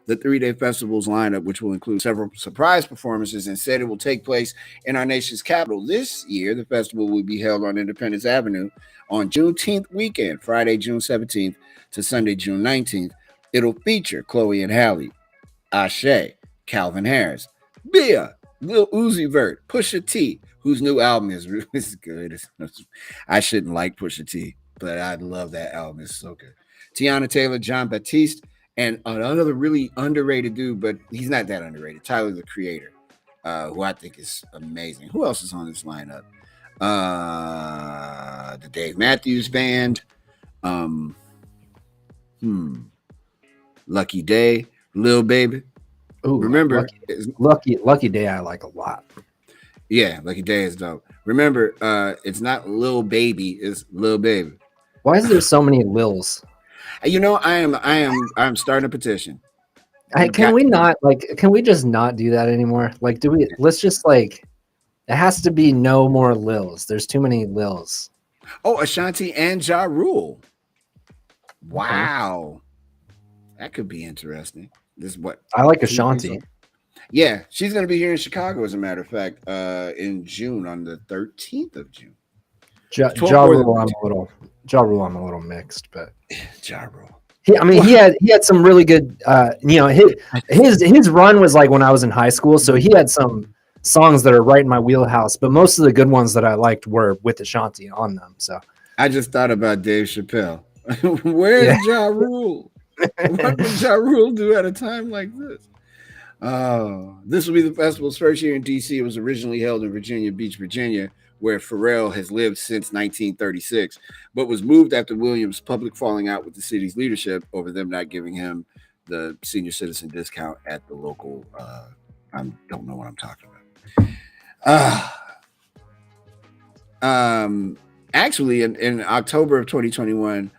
the 3-day festival's lineup, which will include several surprise performances, and said it will take place in our nation's capital. This year, the festival will be held on Independence Avenue on Juneteenth weekend, Friday, June 17th to Sunday, June 19th. It'll feature Chloe and Halle, Ashe, Calvin Harris, Bia, Lil Uzi Vert, Pusha T, whose new album is good. I shouldn't like Pusha T, but I love that album. It's so good. Tiana Taylor, John Batiste, and another really underrated dude, but he's not that underrated, Tyler, the Creator, who I think is amazing. Who else is on this lineup? The Dave Matthews Band, Lucky Day, Lil Baby. Ooh, remember, Lucky Day I like a lot. Yeah, Lucky Day is dope. Remember, it's not Lil Baby, it's Lil Baby. Why is there so many Lils? I'm starting a petition. Can we just not do that anymore? Let's just it has to be no more Lils. There's too many Lils. Oh, Ashanti and Ja Rule. Wow. That could be interesting. This is what I like Ashanti. Yeah, she's going to be here in Chicago, as a matter of fact, in June, on the 13th of June. Ja Rule, I'm a little mixed, but Ja Rule. He had some really good. His run was like when I was in high school, so he had some songs that are right in my wheelhouse. But most of the good ones that I liked were with Ashanti on them. So I just thought about Dave Chappelle. Where's Ja Rule? What would Ja Rule do at a time like this? This will be the festival's first year in DC. It was originally held in Virginia Beach, Virginia, where Pharrell has lived since 1936, but was moved after Williams' public falling out with the city's leadership over them not giving him the senior citizen discount at the local. I don't know what I'm talking about. Actually, in October of 2021,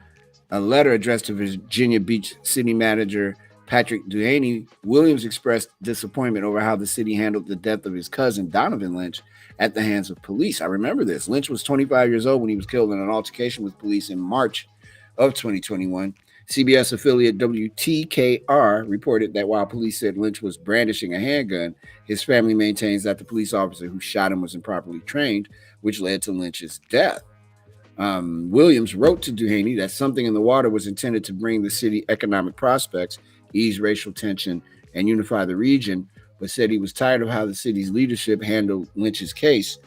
a letter addressed to Virginia Beach City Manager Patrick Duhaney, Williams expressed disappointment over how the city handled the death of his cousin, Donovan Lynch, at the hands of police. I remember this. Lynch was 25 years old when he was killed in an altercation with police in March of 2021. CBS affiliate WTKR reported that while police said Lynch was brandishing a handgun, his family maintains that the police officer who shot him was improperly trained, which led to Lynch's death. Williams wrote to Duhaney that Something in the Water was intended to bring the city economic prospects, ease racial tension, and unify the region, but said he was tired of how the city's leadership handled Lynch's case,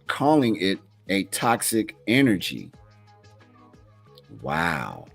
calling it a toxic energy. Wow.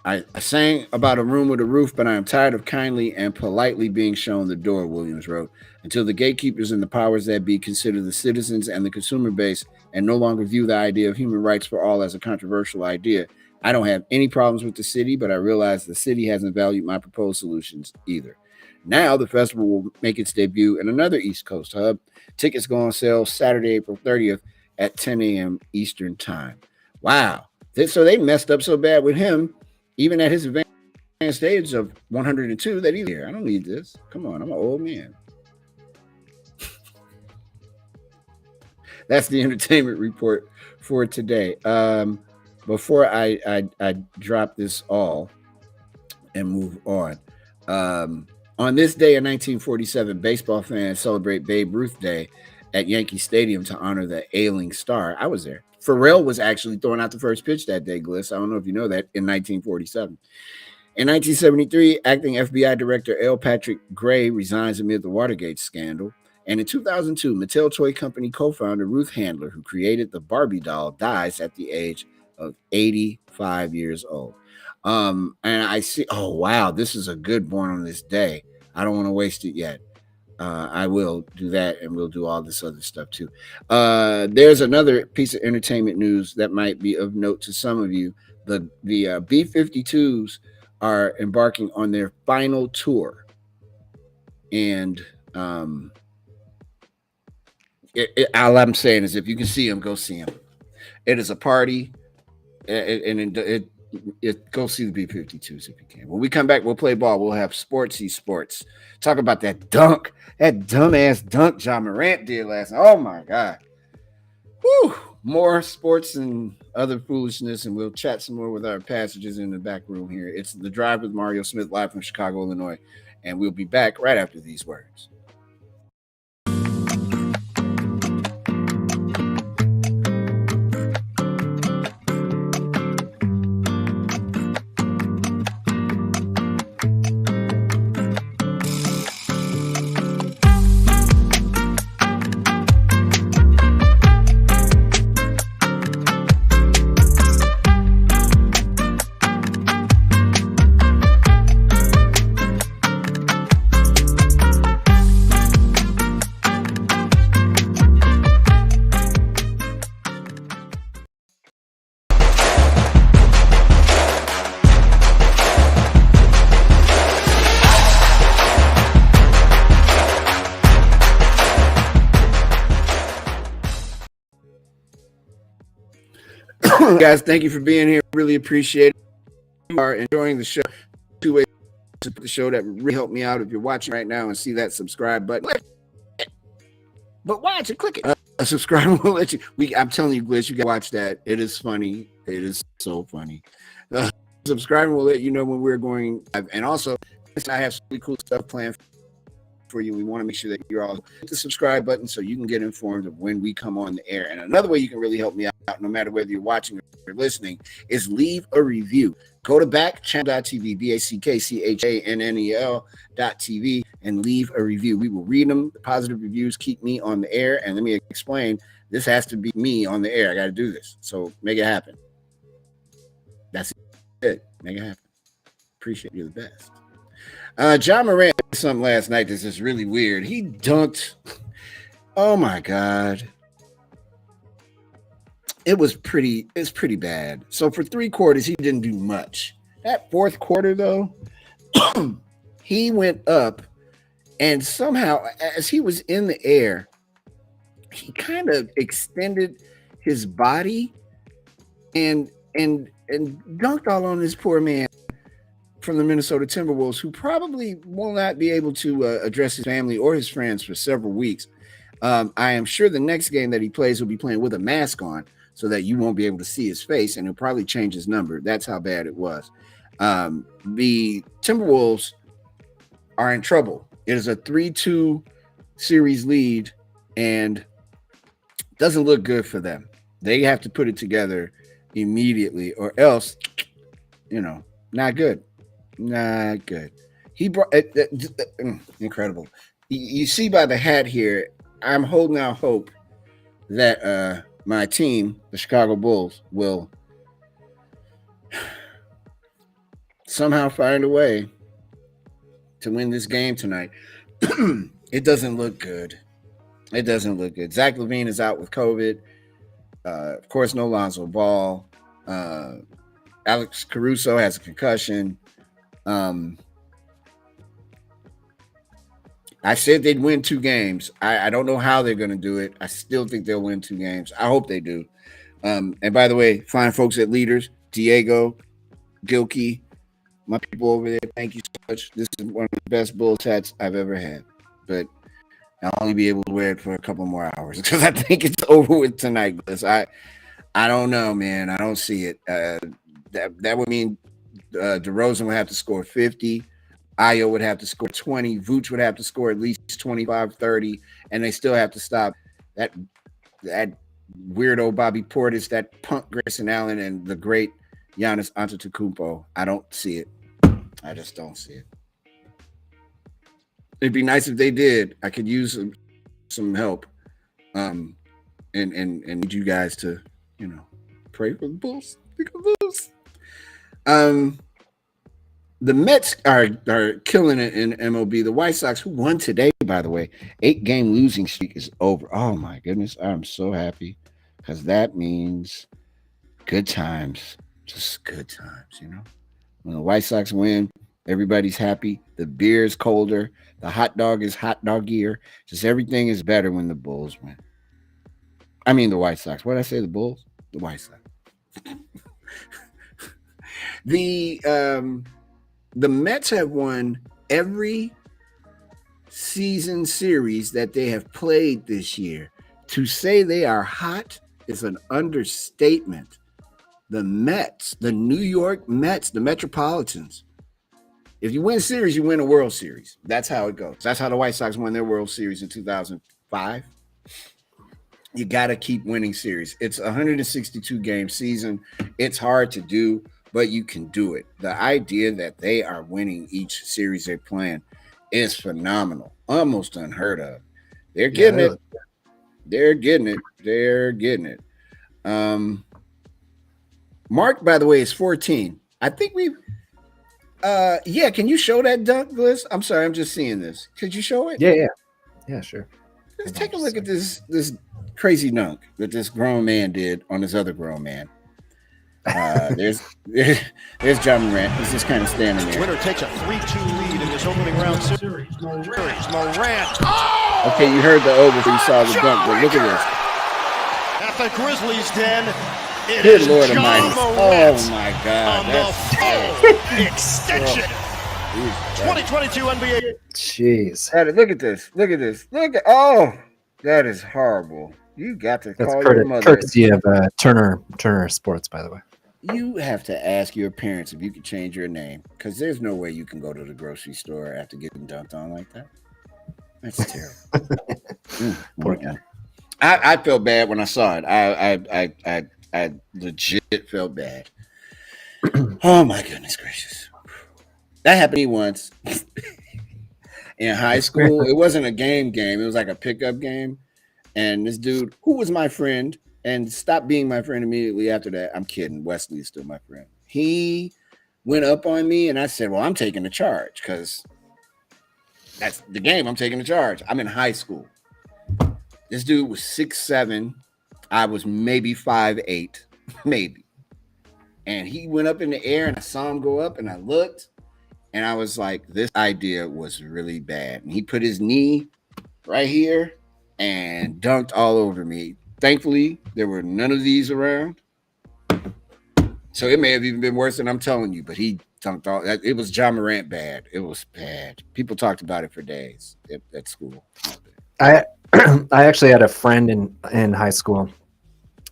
I sang about a room with a roof, but I am tired of kindly and politely being shown the door, Williams wrote. Until the gatekeepers and the powers that be consider the citizens and the consumer base and no longer view the idea of human rights for all as a controversial idea, I don't have any problems with the city, but I realize the city hasn't valued my proposed solutions either. Now the festival will make its debut in another East Coast hub. Tickets go on sale Saturday, April 30th at 10 a.m. Eastern time. Wow. So they messed up so bad with him, even at his advanced age of 102, that he's here. I don't need this. Come on, I'm an old man. That's the entertainment report for today. Before I drop this all and move on this day in 1947, baseball fans celebrate Babe Ruth Day at Yankee Stadium to honor the ailing star. I was there. Pharrell was actually throwing out the first pitch that day, Gliss. I don't know if you know that, in 1947. In 1973, acting FBI Director L. Patrick Gray resigns amid the Watergate scandal. And in 2002, Mattel Toy Company co-founder Ruth Handler, who created the Barbie doll, dies at the age of 85 years old. And I see, oh wow, this is a good Born on This Day. I don't want to waste it yet. I will do that, and we'll do all this other stuff too. There's another piece of entertainment news that might be of note to some of you. The B-52s are embarking on their final tour, and all I'm saying is, if you can see them, go see them. It is a party, and it go see the B-52s if you can. When we come back, we'll play ball. We'll have sportsy sports. Talk about that dunk, that dumbass dunk Ja Morant did last night. Oh my God. Whew. More sports and other foolishness, and we'll chat some more with our passages in the back room here. It's The Drive with Mario Smith, live from Chicago, Illinois, and we'll be back right after these words. Guys, thank you for being here. Really appreciate it. If you are enjoying the show, 2 ways to put the show that really help me out. If you're watching right now and see that subscribe button, but watch it, click it. Subscribe will let you. I'm telling you, Glitch, you gotta watch that. It is funny. It is so funny. Subscribing will let you know when we're going live. And also, I have some really cool stuff planned for you. We want to make sure that you're all hit the subscribe button so you can get informed of when we come on the air. And another way you can really help me out, no matter whether you're watching or listening, is leave a review. Go to backchannel.tv, BACKCHANNEL.tv, and leave a review. We will read them. The positive reviews keep me on the air. And let me explain, this has to be me on the air. I got to do this. So make it happen. That's it. Make it happen. Appreciate you, the best. Ja Morant did something last night that's just really weird. He dunked. Oh my God. It's pretty bad. So for 3 quarters, he didn't do much. That 4th quarter, though, he went up, and somehow, as he was in the air, he kind of extended his body and dunked all on this poor man from the Minnesota Timberwolves, who probably will not be able to address his family or his friends for several weeks. I am sure the next game that he plays will be playing with a mask on so that you won't be able to see his face, and he'll probably change his number. That's how bad it was. The Timberwolves are in trouble. It is a 3-2 series lead, and doesn't look good for them. They have to put it together immediately, or else, not good. Not good. He brought incredible. You see by the hat here, I'm holding out hope that my team, the Chicago Bulls, will somehow find a way to win this game tonight. It doesn't look good. It doesn't look good. Zach LaVine is out with COVID. Of course, no Lonzo Ball. Alex Caruso has a concussion. I said they'd win 2 games. I don't know how they're going to do it. I still think they'll win 2 games. I hope they do. And by the way, fine folks at Leaders, Diego, Gilkey, my people over there, thank you so much. This is one of the best Bulls hats I've ever had. But I'll only be able to wear it for a couple more hours because I think it's over with tonight. I don't know, man. I don't see it. That would mean DeRozan would have to score 50. Ayo would have to score 20. Vooch would have to score at least 25, 30. And they still have to stop that weirdo Bobby Portis, that punk Grayson Allen, and the great Giannis Antetokounmpo. I don't see it. I just don't see it. It'd be nice if they did. I could use some help. And need you guys to, pray for the Bulls. The Mets are killing it in MLB. The White Sox, who won today, by the way, 8-game losing streak is over. Oh my goodness, I'm so happy because that means good times, just good times. When the White Sox win, everybody's happy. The beer is colder. The hot dog is hot doggier. Just everything is better when the Bulls win. I mean the White Sox. What did I say? The Bulls? The White Sox. The Mets have won every season series that they have played this year. To say they are hot is an understatement. The Mets, the New York Mets, the Metropolitans. If you win series, you win a World Series. That's how it goes. That's how the White Sox won their World Series in 2005. You got to keep winning series. It's a 162 game season. It's hard to do, but you can do it. The idea that they are winning each series they're playing is phenomenal, almost unheard of. They're getting it. They're getting it. They're getting it. Mark, by the way, is 14. I think we've can you show that dunk, Bliss? I'm sorry, I'm just seeing this. Could you show it? Yeah, sure. Let's take a look at this crazy dunk that this grown man did on this other grown man. There's John Morant. He's just kind of standing there. Winner takes a 3-2 lead in this opening round series. Morant. Oh! Okay, you heard the over before you saw the dunk, but look at this. At the Grizzlies' den, it Good is Lord John Almighty. Morant Oh my God. on That's the full extension. 2022 NBA. Jeez. Look at this. Look at this. That is horrible. You got to That's call your mother. courtesy of Turner Sports, by the way. You have to ask your parents if you could change your name, because there's no way you can go to the grocery store after getting dunked on like that. That's terrible. Poor guy. I felt bad when I saw it. I legit felt bad. Oh my goodness gracious. That happened to me once in high school. It wasn't a game. It was like a pickup game. And this dude, who was my friend and stopped being my friend immediately after that. I'm kidding. Wesley is still my friend. He went up on me and I said, well, I'm taking the charge because that's the game. I'm taking the charge. I'm in high school. This dude was 6'7". I was maybe 5'8", maybe. And he went up in the air and I saw him go up and I looked and I was like, this idea was really bad. And he put his knee right here and dunked all over me. Thankfully, there were none of these around. So it may have even been worse than I'm telling you, but he dunked all that. It was John Morant bad. It was bad. People talked about it for days at school. I actually had a friend in high school.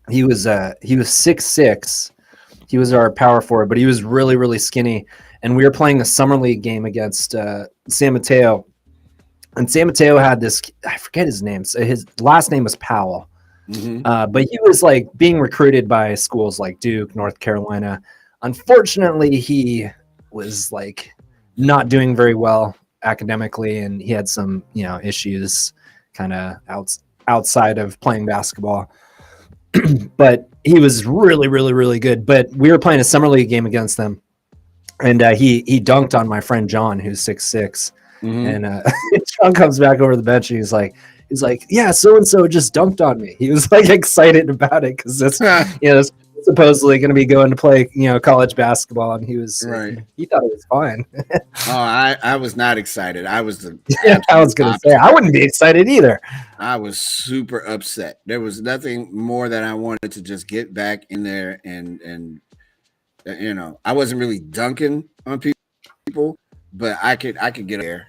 He was 6'6". He was our power forward, but he was really, really skinny. And we were playing a summer league game against San Mateo. And San Mateo had this, I forget his name. So his last name was Powell. Mm-hmm. But he was like being recruited by schools like Duke, North Carolina. Unfortunately, he was like not doing very well academically, and he had some, issues kind of outside of playing basketball. But he was really, really, really good. But we were playing a summer league game against them, and he dunked on my friend John, who's 6'6". Mm-hmm. And John comes back over the bench and he's like, yeah, so-and-so just dunked on me. He was like excited about it because that's, supposedly going to be going to play, college basketball. And he was, he thought it was fine. I was not excited. I was I was going to say, I wouldn't be excited either. I was super upset. There was nothing more that I wanted to just get back in there and I wasn't really dunking on people, but I could get there.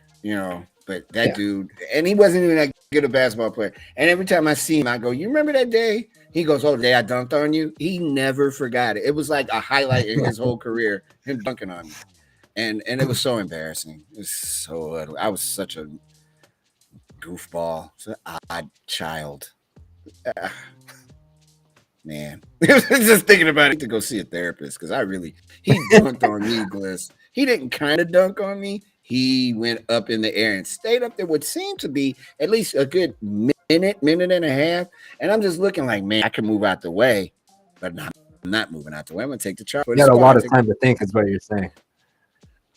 But that dude, and he wasn't even that good a basketball player. And every time I see him, I go, you remember that day? He goes, oh, the day I dunked on you? He never forgot it. It was like a highlight in his whole career, him dunking on me. And it was so embarrassing. It was so ugly. I was such a goofball, such an odd child. Man, just thinking about it, to go see a therapist because he dunked on me, Bliss. He didn't kind of dunk on me. He went up in the air and stayed up there, what seemed to be at least a good minute and a half. And I'm just looking like, man, I can move out the way, but I'm not moving out the way. I'm gonna take the charge for the You had a squad. lot of time to think, is what you're saying.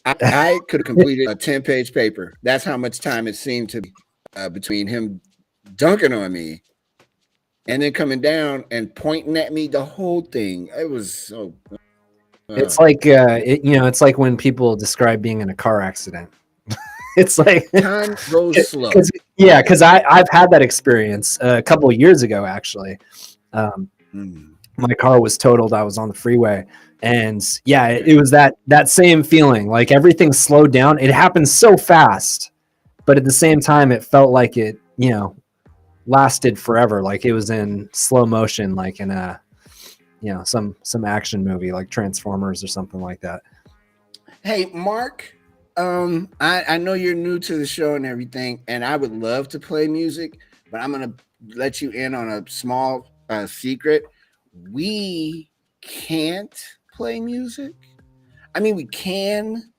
I could have completed a 10-page paper. That's how much time it seemed to be between him dunking on me and then coming down and pointing at me. The whole thing. It was so. It's like it's like when people describe being in a car accident. It's like time goes slow. Because I've had that experience a couple of years ago, actually. My car was totaled. I was on the freeway, and it was that same feeling. Like everything slowed down. It happened so fast, but at the same time, it felt like it, lasted forever. Like it was in slow motion, like in a, some action movie, like Transformers or something like that. Hey, Mark. I know you're new to the show and everything, and I would love to play music, but I'm gonna let you in on a small secret. We can't play music. I mean, we can,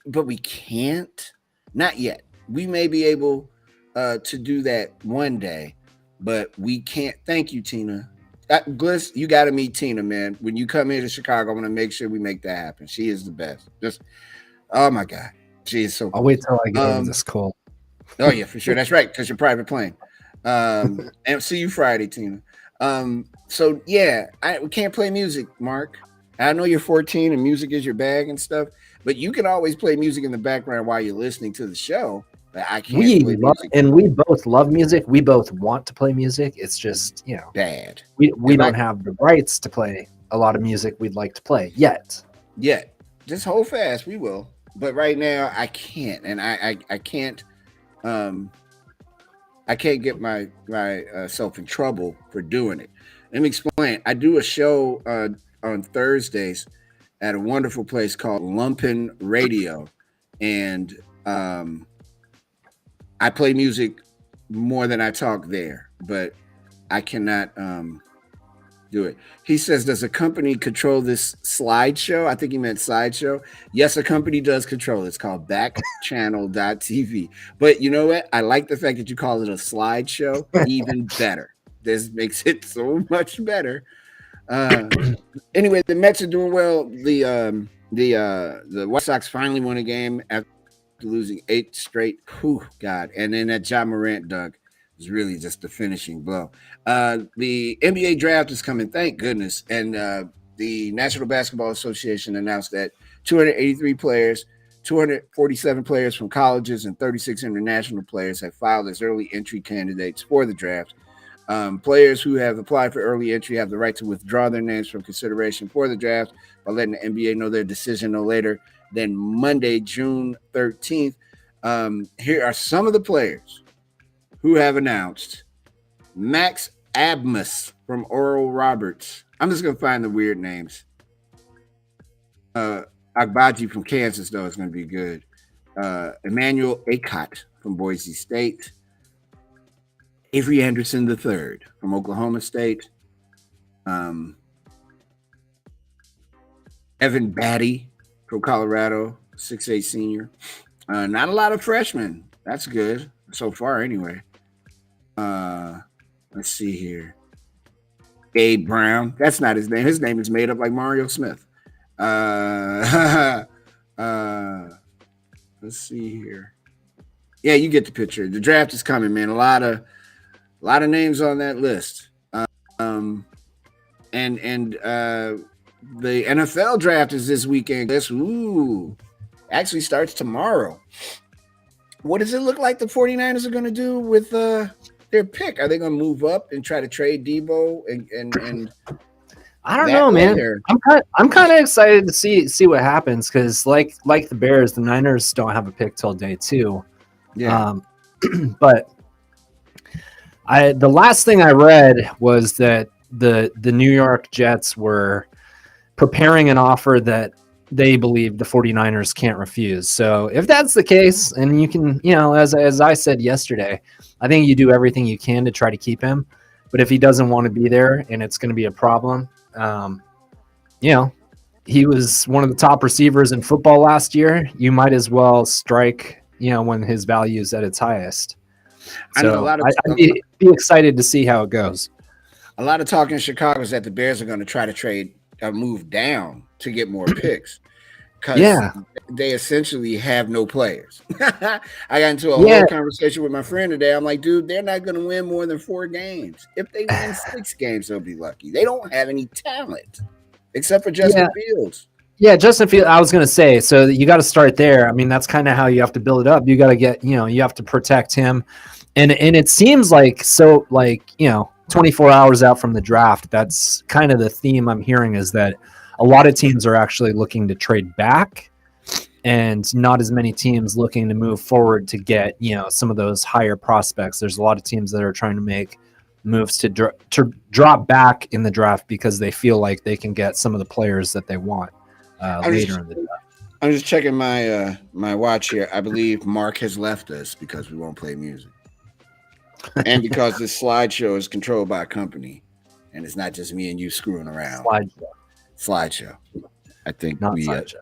but we can't. Not yet. We may be able to do that one day, but we can't. Thank you, Tina. Gliss, you got to meet Tina, man. When you come here to Chicago, I'm gonna make sure we make that happen. She is the best. Oh my God, she is so cool. I'll wait till I get over this cold. Oh yeah, for sure. That's right, because you're private plane. And see you Friday, Tina. So yeah, we can't play music, Mark. I know you're 14 and music is your bag and stuff, but you can always play music in the background while you're listening to the show. But I can't play music. And we both love music. We both want to play music. It's just, bad. We don't have the rights to play a lot of music we'd like to play yet. Yeah, just hold fast. We will. But right now I can't, and I can't. I can't get myself in trouble for doing it. Let me explain. I do a show on Thursdays at a wonderful place called Lumpen Radio, and I play music more than I talk there, but I cannot do it. He says, does a company control this slideshow? I think he meant slideshow. Yes, a company does control it. It's called Backchannel.tv. But you know what? I like the fact that you call it a slideshow. Even better. This makes it so much better. Anyway, the Mets are doing well. The White Sox finally won a game after losing 8 straight. Whew, God. And then that Ja Morant dunk was really just the finishing blow. The NBA draft is coming, thank goodness. And the National Basketball Association announced that 283 players, 247 players from colleges, and 36 international players have filed as early entry candidates for the draft. Players who have applied for early entry have the right to withdraw their names from consideration for the draft by letting the NBA know their decision no later than Monday, June 13th. Here are some of the players who have announced. Max Abmas from Oral Roberts. I'm just going to find the weird names. Agbaji from Kansas, though, is going to be good. Emmanuel Akot from Boise State. Avery Anderson III from Oklahoma State. Evan Batty from Colorado, 6'8" senior. Not a lot of freshmen. That's good so far, anyway. Let's see here. Gabe Brown. That's not his name. His name is made up like Mario Smith. Let's see here. Yeah, you get the picture. The draft is coming, man. A lot of names on that list. And the NFL draft is this weekend. Actually starts tomorrow. What does it look like the 49ers are going to do with their pick? Are they going to move up and try to trade Debo and I don't know, man. I'm kind of excited to see what happens because like the Bears, the Niners don't have a pick till day 2. Yeah. But the last thing I read was that the New York Jets were preparing an offer that they believe the 49ers can't refuse. So if that's the case, and you can, as I said yesterday, I think you do everything you can to try to keep him. But if he doesn't want to be there and it's going to be a problem, he was one of the top receivers in football last year. You might as well strike, when his value is at its highest. I know a So lot of I'd be excited to see how it goes. a lot of talk in Chicago is that the Bears are going to try to trade or move down to get more picks because they essentially have no players. I got into a whole conversation with my friend today. I'm like, dude, they're not going to win more than 4 games. If they win 6 games, they'll be lucky. They don't have any talent except for Justin Fields. Yeah, Justin Fields. I was going to say, so you got to start there. I mean, that's kind of how you have to build it up. You got to get, you have to protect him. And it seems like 24 hours out from the draft, that's kind of the theme I'm hearing, is that a lot of teams are actually looking to trade back and not as many teams looking to move forward to get, some of those higher prospects. There's a lot of teams that are trying to make moves to drop back in the draft because they feel like they can get some of the players that they want later in the draft. I'm just checking my my watch here. I believe Mark has left us because we won't play music. And because this slideshow is controlled by a company and it's not just me and you screwing around. Slideshow. I think slideshow.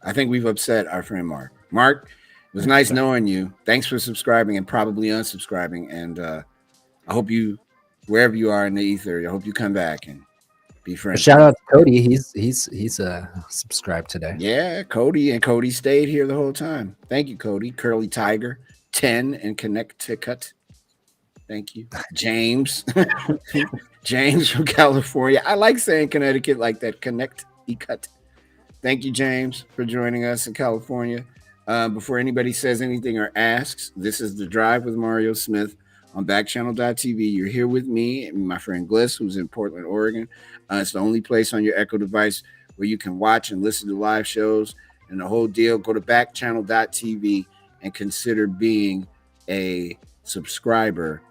I think we've upset our friend Mark. Mark, it was nice knowing you. Thanks for subscribing and probably unsubscribing. And I hope you, wherever you are in the ether, I hope you come back and be friends. Shout out to Cody. He's subscribed today. Yeah, Cody stayed here the whole time. Thank you, Cody. Curly Tiger 10 in Connecticut. Thank you, James. James from California. I like saying Connecticut like that. Connecticut. Thank you, James, for joining us in California. Before anybody says anything or asks, this is The Drive with Mario Smith on Backchannel.tv. You're here with me and my friend Gliss, who's in Portland, Oregon. It's the only place on your Echo device where you can watch and listen to live shows and the whole deal. Go to Backchannel.tv and consider being a subscriber.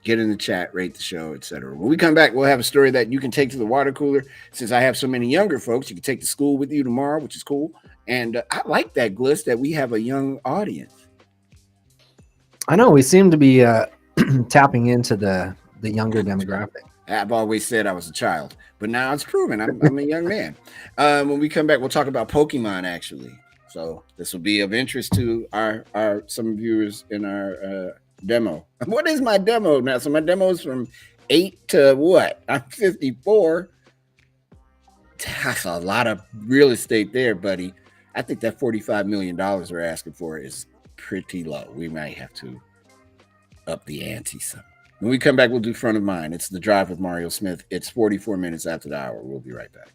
Get in the chat, rate the show, etc. When we come back, we'll have a story that you can take to the water cooler. Since I have so many younger folks, you can take to school with you tomorrow, which is cool. And I like that, Gliss, that we have a young audience. I know we seem to be tapping into the younger demographic. I've always said I was a child, but now it's proven I'm a young man. When we come back, we'll talk about Pokemon, actually. So this will be of interest to our some viewers in our demo. What is my demo now? So my demo is from 8 to what? I'm 54. That's a lot of real estate there, buddy. I think that $45 million we're asking for is pretty low. We might have to up the ante some. When we come back, we'll do Front of Mind. It's The Drive with Mario Smith. It's 44 minutes after the hour. We'll be right back.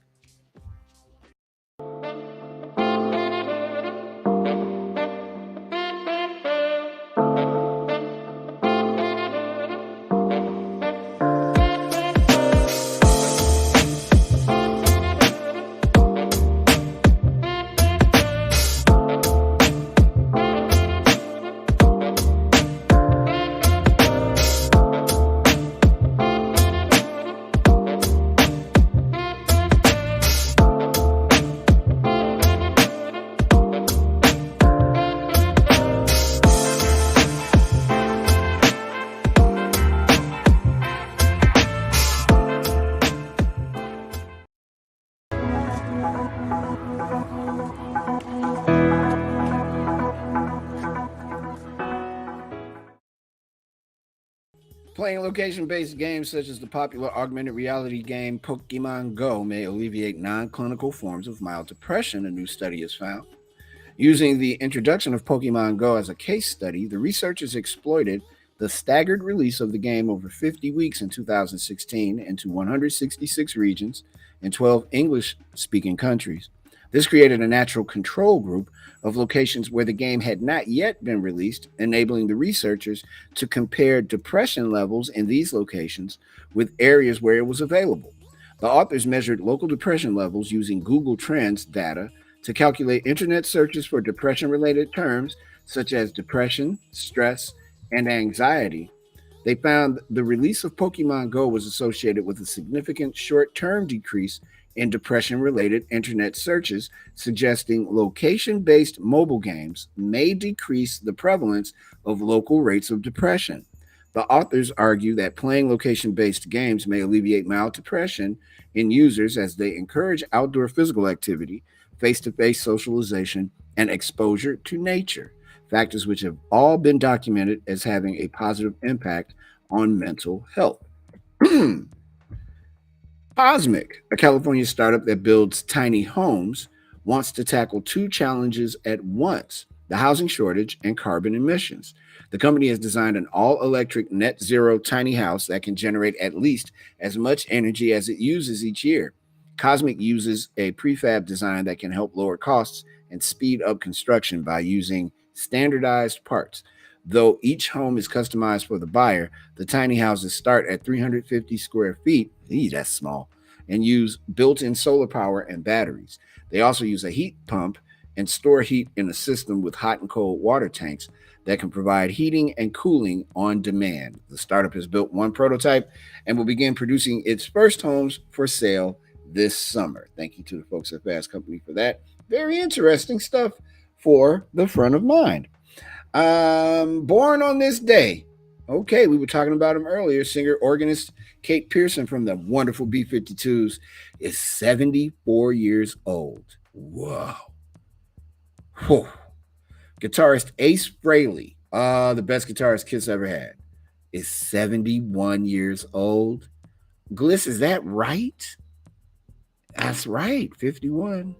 Playing location-based games such as the popular augmented reality game Pokemon Go may alleviate non-clinical forms of mild depression, a new study has found. Using the introduction of Pokemon Go as a case study, the researchers exploited the staggered release of the game over 50 weeks in 2016 into 166 regions in 12 English-speaking countries. This created a natural control group of locations where the game had not yet been released, enabling the researchers to compare depression levels in these locations with areas where it was available. The authors measured local depression levels using Google Trends data to calculate internet searches for depression-related terms such as depression, stress, and anxiety. They found the release of Pokemon Go was associated with a significant short-term decrease in depression-related internet searches, suggesting location-based mobile games may decrease the prevalence of local rates of depression. The authors argue that playing location-based games may alleviate mild depression in users as they encourage outdoor physical activity, face-to-face socialization, and exposure to nature, factors which have all been documented as having a positive impact on mental health. Cosmic, a California startup that builds tiny homes, wants to tackle two challenges at once: the housing shortage and carbon emissions. The company has designed an all electric net zero tiny house that can generate at least as much energy as it uses each year. Cosmic uses a prefab design that can help lower costs and speed up construction by using standardized parts. Though each home is customized for the buyer, the tiny houses start at 350 square feet. That's small. And use built in solar power and batteries. They also use a heat pump and store heat in a system with hot and cold water tanks that can provide heating and cooling on demand. The startup has built one prototype and will begin producing its first homes for sale this summer. Thank you to the folks at Fast Company for that. Very interesting stuff for the front of mind. Born on this day. Okay, we were talking about him earlier. Singer organist Kate Pearson from the wonderful B-52s is 74 years old. Whoa. Whew. Guitarist Ace Frehley, the best guitarist Kiss ever had, is 71 years old. Gliss, is that right? That's right, 51.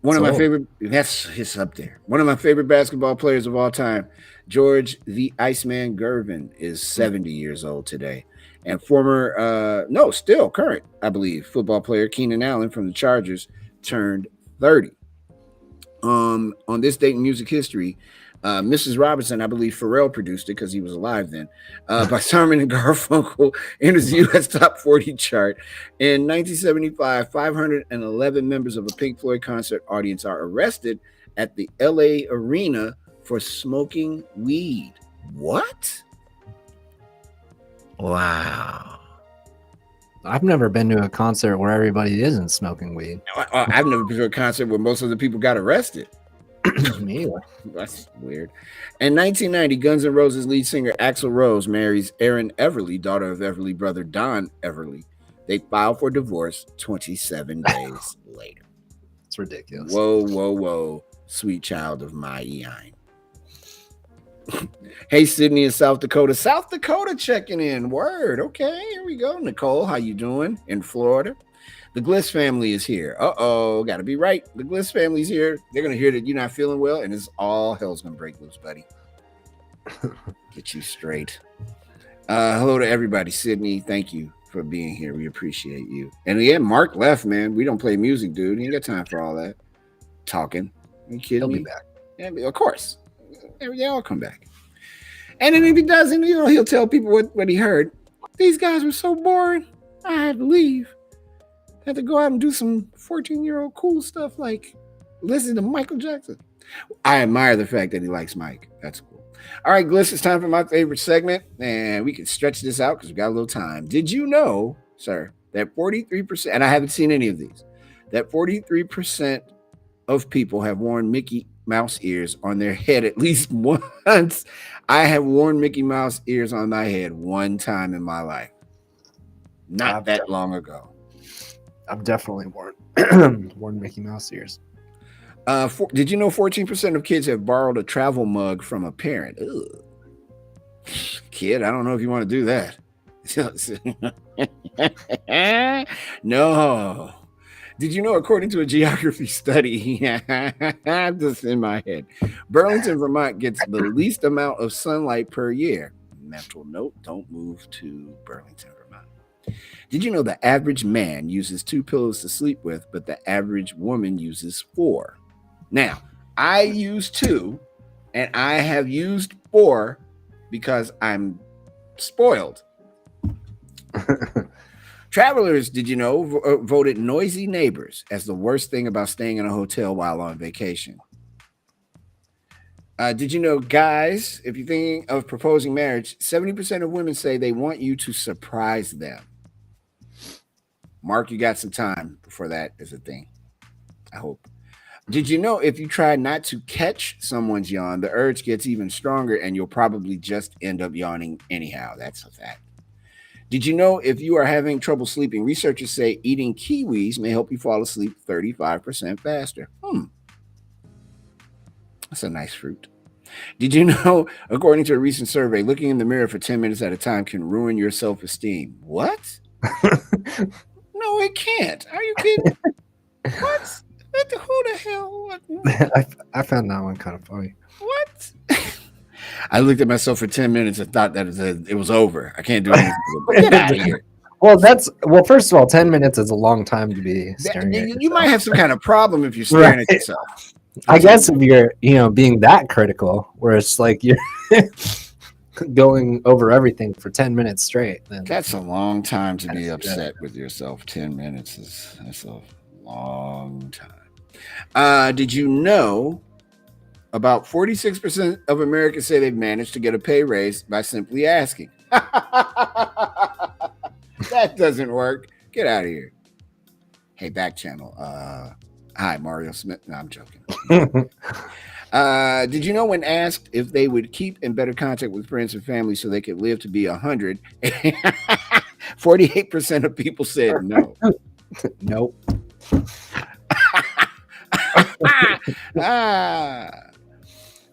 One of my favorite, that's his up there. One of my favorite basketball players of all time, George the Iceman Gervin, is 70 years old today. And still current, I believe, football player Keenan Allen from the Chargers turned 30. On this date in music history, Mrs. Robinson, I believe Pharrell produced it because he was alive then, by Simon and Garfunkel enters the U.S. Top 40 chart. In 1975, 511 members of a Pink Floyd concert audience are arrested at the L.A. Arena for smoking weed. What? Wow. I've never been to a concert where everybody isn't smoking weed. I've never been to a concert where most of the people got arrested. Me either. That's weird. In 1990, Guns N' Roses lead singer Axl Rose marries Erin Everly, daughter of Everly brother Don Everly. They file for divorce 27 days later. It's ridiculous. Whoa, sweet child of my Eine. Hey, Sydney in South Dakota. South Dakota checking in. Word. Okay, here we go. Nicole, how you doing in Florida? The Gliss family is here. Got to be right. The Gliss family's here. They're going to hear that you're not feeling well, and it's all hell's going to break loose, buddy. Get you straight. Hello to everybody. Sydney, thank you for being here. We appreciate you. And yeah, Mark left, man. We don't play music, dude. He ain't got time for all that talking. Are you kidding me? He'll be back. Yeah, of course. They all come back. And then if he doesn't, he'll tell people what he heard. These guys were so boring, I had to leave. Had to go out and do some 14-year-old cool stuff like listen to Michael Jackson. I admire the fact that he likes Mike. That's cool. All right, Gliss, it's time for my favorite segment, and we can stretch this out because we got a little time. Did you know, sir, that 43%, and I haven't seen any of these, that 43% of people have worn Mickey Mouse ears on their head at least once? I have worn Mickey Mouse ears on my head one time in my life. Not that long ago. I've definitely worn Mickey Mouse ears. Did you know 14% of kids have borrowed a travel mug from a parent? Ugh. Kid, I don't know if you want to do that. No. Did you know, according to a geography study, just in my head, Burlington, Vermont gets the least amount of sunlight per year. Mental note, don't move to Burlington, Vermont. Did you know the average man uses 2 pillows to sleep with, but the average woman uses 4? Now, I use 2, and I have used 4 because I'm spoiled. Travelers, did you know, voted noisy neighbors as the worst thing about staying in a hotel while on vacation. Did you know, guys, if you're thinking of proposing marriage, 70% of women say they want you to surprise them. Mark, you got some time before that is a thing, I hope. Did you know if you try not to catch someone's yawn, the urge gets even stronger and you'll probably just end up yawning anyhow? That's a fact. Did you know if you are having trouble sleeping, researchers say eating kiwis may help you fall asleep 35% faster? That's a nice fruit. Did you know, according to a recent survey, looking in the mirror for 10 minutes at a time can ruin your self esteem? What? No, it can't. Are you kidding? What? Who the hell? What? I found that one kind of funny. What? I looked at myself for 10 minutes and thought that it was over. I can't do anything. Get out of here. Well, first of all, 10 minutes is a long time to be staring at yourself. You might have some kind of problem if you're staring at yourself. I guess if you're, being that critical, where it's like you're going over everything for 10 minutes straight, then that's a long time to be upset with yourself. 10 minutes that's a long time. Did you know about 46% of Americans say they've managed to get a pay raise by simply asking? That doesn't work. Get out of here. Hey, Backchannel. Hi, Mario Smith. No, I'm joking. Did you know when asked if they would keep in better contact with friends and family so they could live to be 100, 48% of people said no. Nope.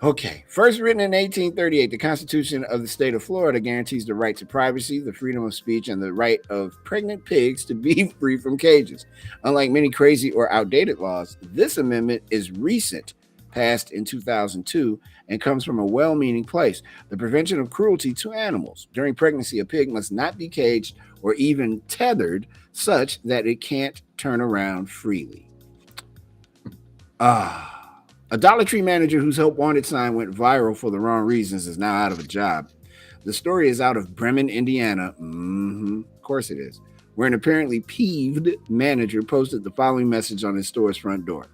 Okay. First written in 1838, the Constitution of the state of Florida guarantees the right to privacy, the freedom of speech, and the right of pregnant pigs to be free from cages. Unlike many crazy or outdated laws, this amendment is recent, passed in 2002, and comes from a well-meaning place: the prevention of cruelty to animals. During pregnancy, a pig must not be caged or even tethered such that it can't turn around freely. A Dollar Tree manager whose help wanted sign went viral for the wrong reasons is now out of a job. The story is out of Bremen, Indiana. Of course it is. Where an apparently peeved manager posted the following message on his store's front door.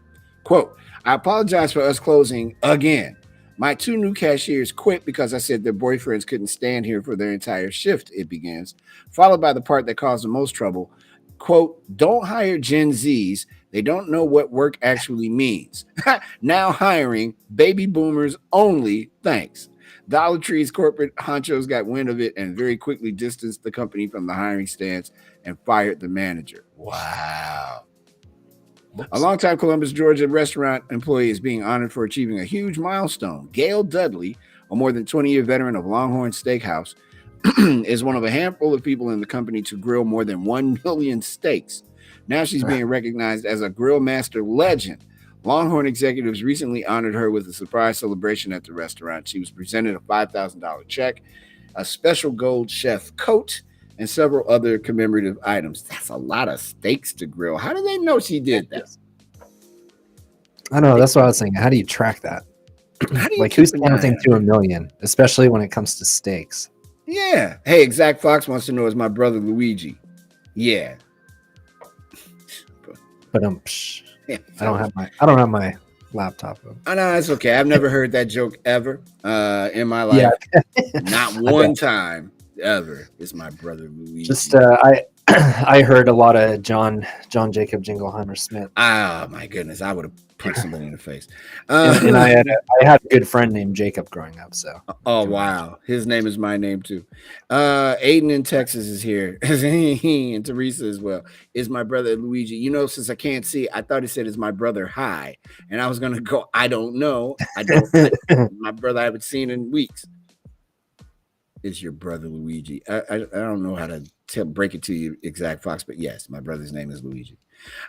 Quote, "I apologize for us closing again. My 2 new cashiers quit because I said their boyfriends couldn't stand here for their entire shift," it begins, followed by the part that caused the most trouble. Quote, "Don't hire Gen Zs. They don't know what work actually means. Now hiring baby boomers only, thanks." Dollar Tree's corporate honchos got wind of it and very quickly distanced the company from the hiring stance and fired the manager. Wow. A longtime Columbus, Georgia restaurant employee is being honored for achieving a huge milestone. Gail Dudley, a more than 20-year veteran of Longhorn Steakhouse, is one of a handful of people in the company to grill more than 1 million steaks. Now she's being recognized as a grill master legend. Longhorn executives recently honored her with a surprise celebration at the restaurant. She was presented a $5,000 check, a special gold chef coat, and several other commemorative items. That's a lot of steaks to grill. How do they know she did that? I know. That's what I was saying. How do you track that? Like, who's counting to 1 million, especially when it comes to steaks? Yeah. Hey, Exact Fox wants to know, is my brother Luigi? Yeah. But I don't have my laptop. I know, it's okay. I've never heard that joke ever in my life. Yeah. Not one time ever. Is my brother Luigi. Just I heard a lot of John Jacob Jingleheimer Smith. Oh my goodness, I would have punched somebody in the face. And I had a good friend named Jacob growing up. So. Oh wow, his name is my name too. Aiden in Texas is here, and Teresa as well. Is my brother Luigi? You know, since I can't see, I thought he said is my brother Hi, and I was gonna go. I don't know. My brother I haven't seen in weeks. Is your brother Luigi? I don't know how to break it to you, Exact Fox, but yes, my brother's name is Luigi.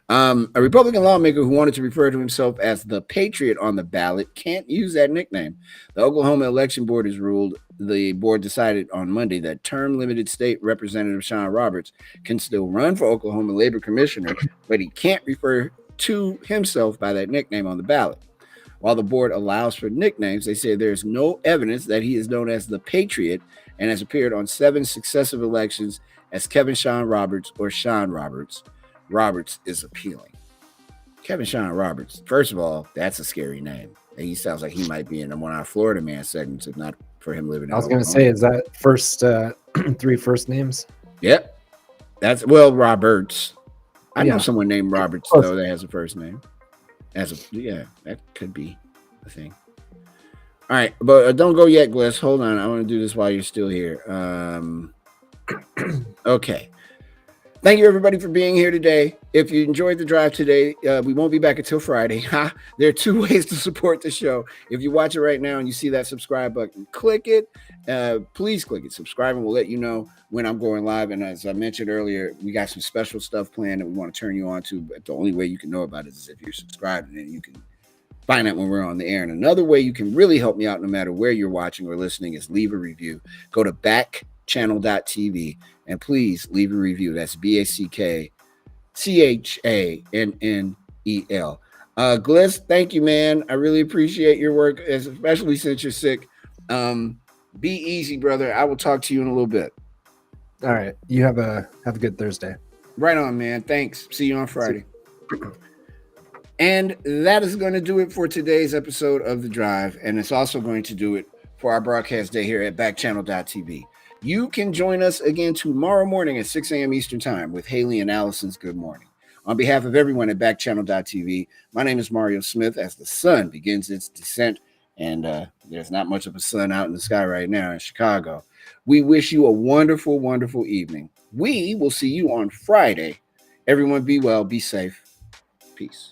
A Republican lawmaker who wanted to refer to himself as the Patriot on the ballot can't use that nickname. The Oklahoma Election Board has ruled. The board decided on Monday that term-limited state representative Sean Roberts can still run for Oklahoma Labor Commissioner, but he can't refer to himself by that nickname on the ballot. While the board allows for nicknames, they say there's no evidence that he is known as the Patriot and has appeared on 7 successive elections as Kevin Sean Roberts or Sean Roberts. Roberts is appealing. Kevin Sean Roberts, first of all, that's a scary name. He sounds like he might be in one of our Florida Man segments, if not for him living in I was going to say, is that first 3 first names? Yep. Roberts. I know someone named Roberts, though, that has a first name. Yeah, that could be a thing. All right, but don't go yet, Gliss. Hold on. I want to do this while you're still here. Okay. Thank you, everybody, for being here today. If you enjoyed the drive today, we won't be back until Friday. There are 2 ways to support the show. If you watch it right now and you see that subscribe button, click it. Please click it. Subscribe, and we'll let you know when I'm going live. And as I mentioned earlier, we got some special stuff planned that we want to turn you on to. But the only way you can know about it is if you're subscribed, and then you can find out when we're on the air. And another way you can really help me out, no matter where you're watching or listening, is leave a review. Go to backchannel.tv and please leave a review. That's BACKCHANNEL. Gliss, thank you, man. I really appreciate your work, especially since you're sick. Be easy, brother. I will talk to you in a little bit. All right. You have a good Thursday. Right on, man. Thanks. See you on Friday. And that is going to do it for today's episode of The Drive. And it's also going to do it for our broadcast day here at backchannel.tv. You can join us again tomorrow morning at 6 a.m. Eastern Time with Haley and Allison's Good Morning. On behalf of everyone at backchannel.tv, my name is Mario Smith. As the sun begins its descent, and there's not much of a sun out in the sky right now in Chicago, we wish you a wonderful, wonderful evening. We will see you on Friday. Everyone be well, be safe. Peace.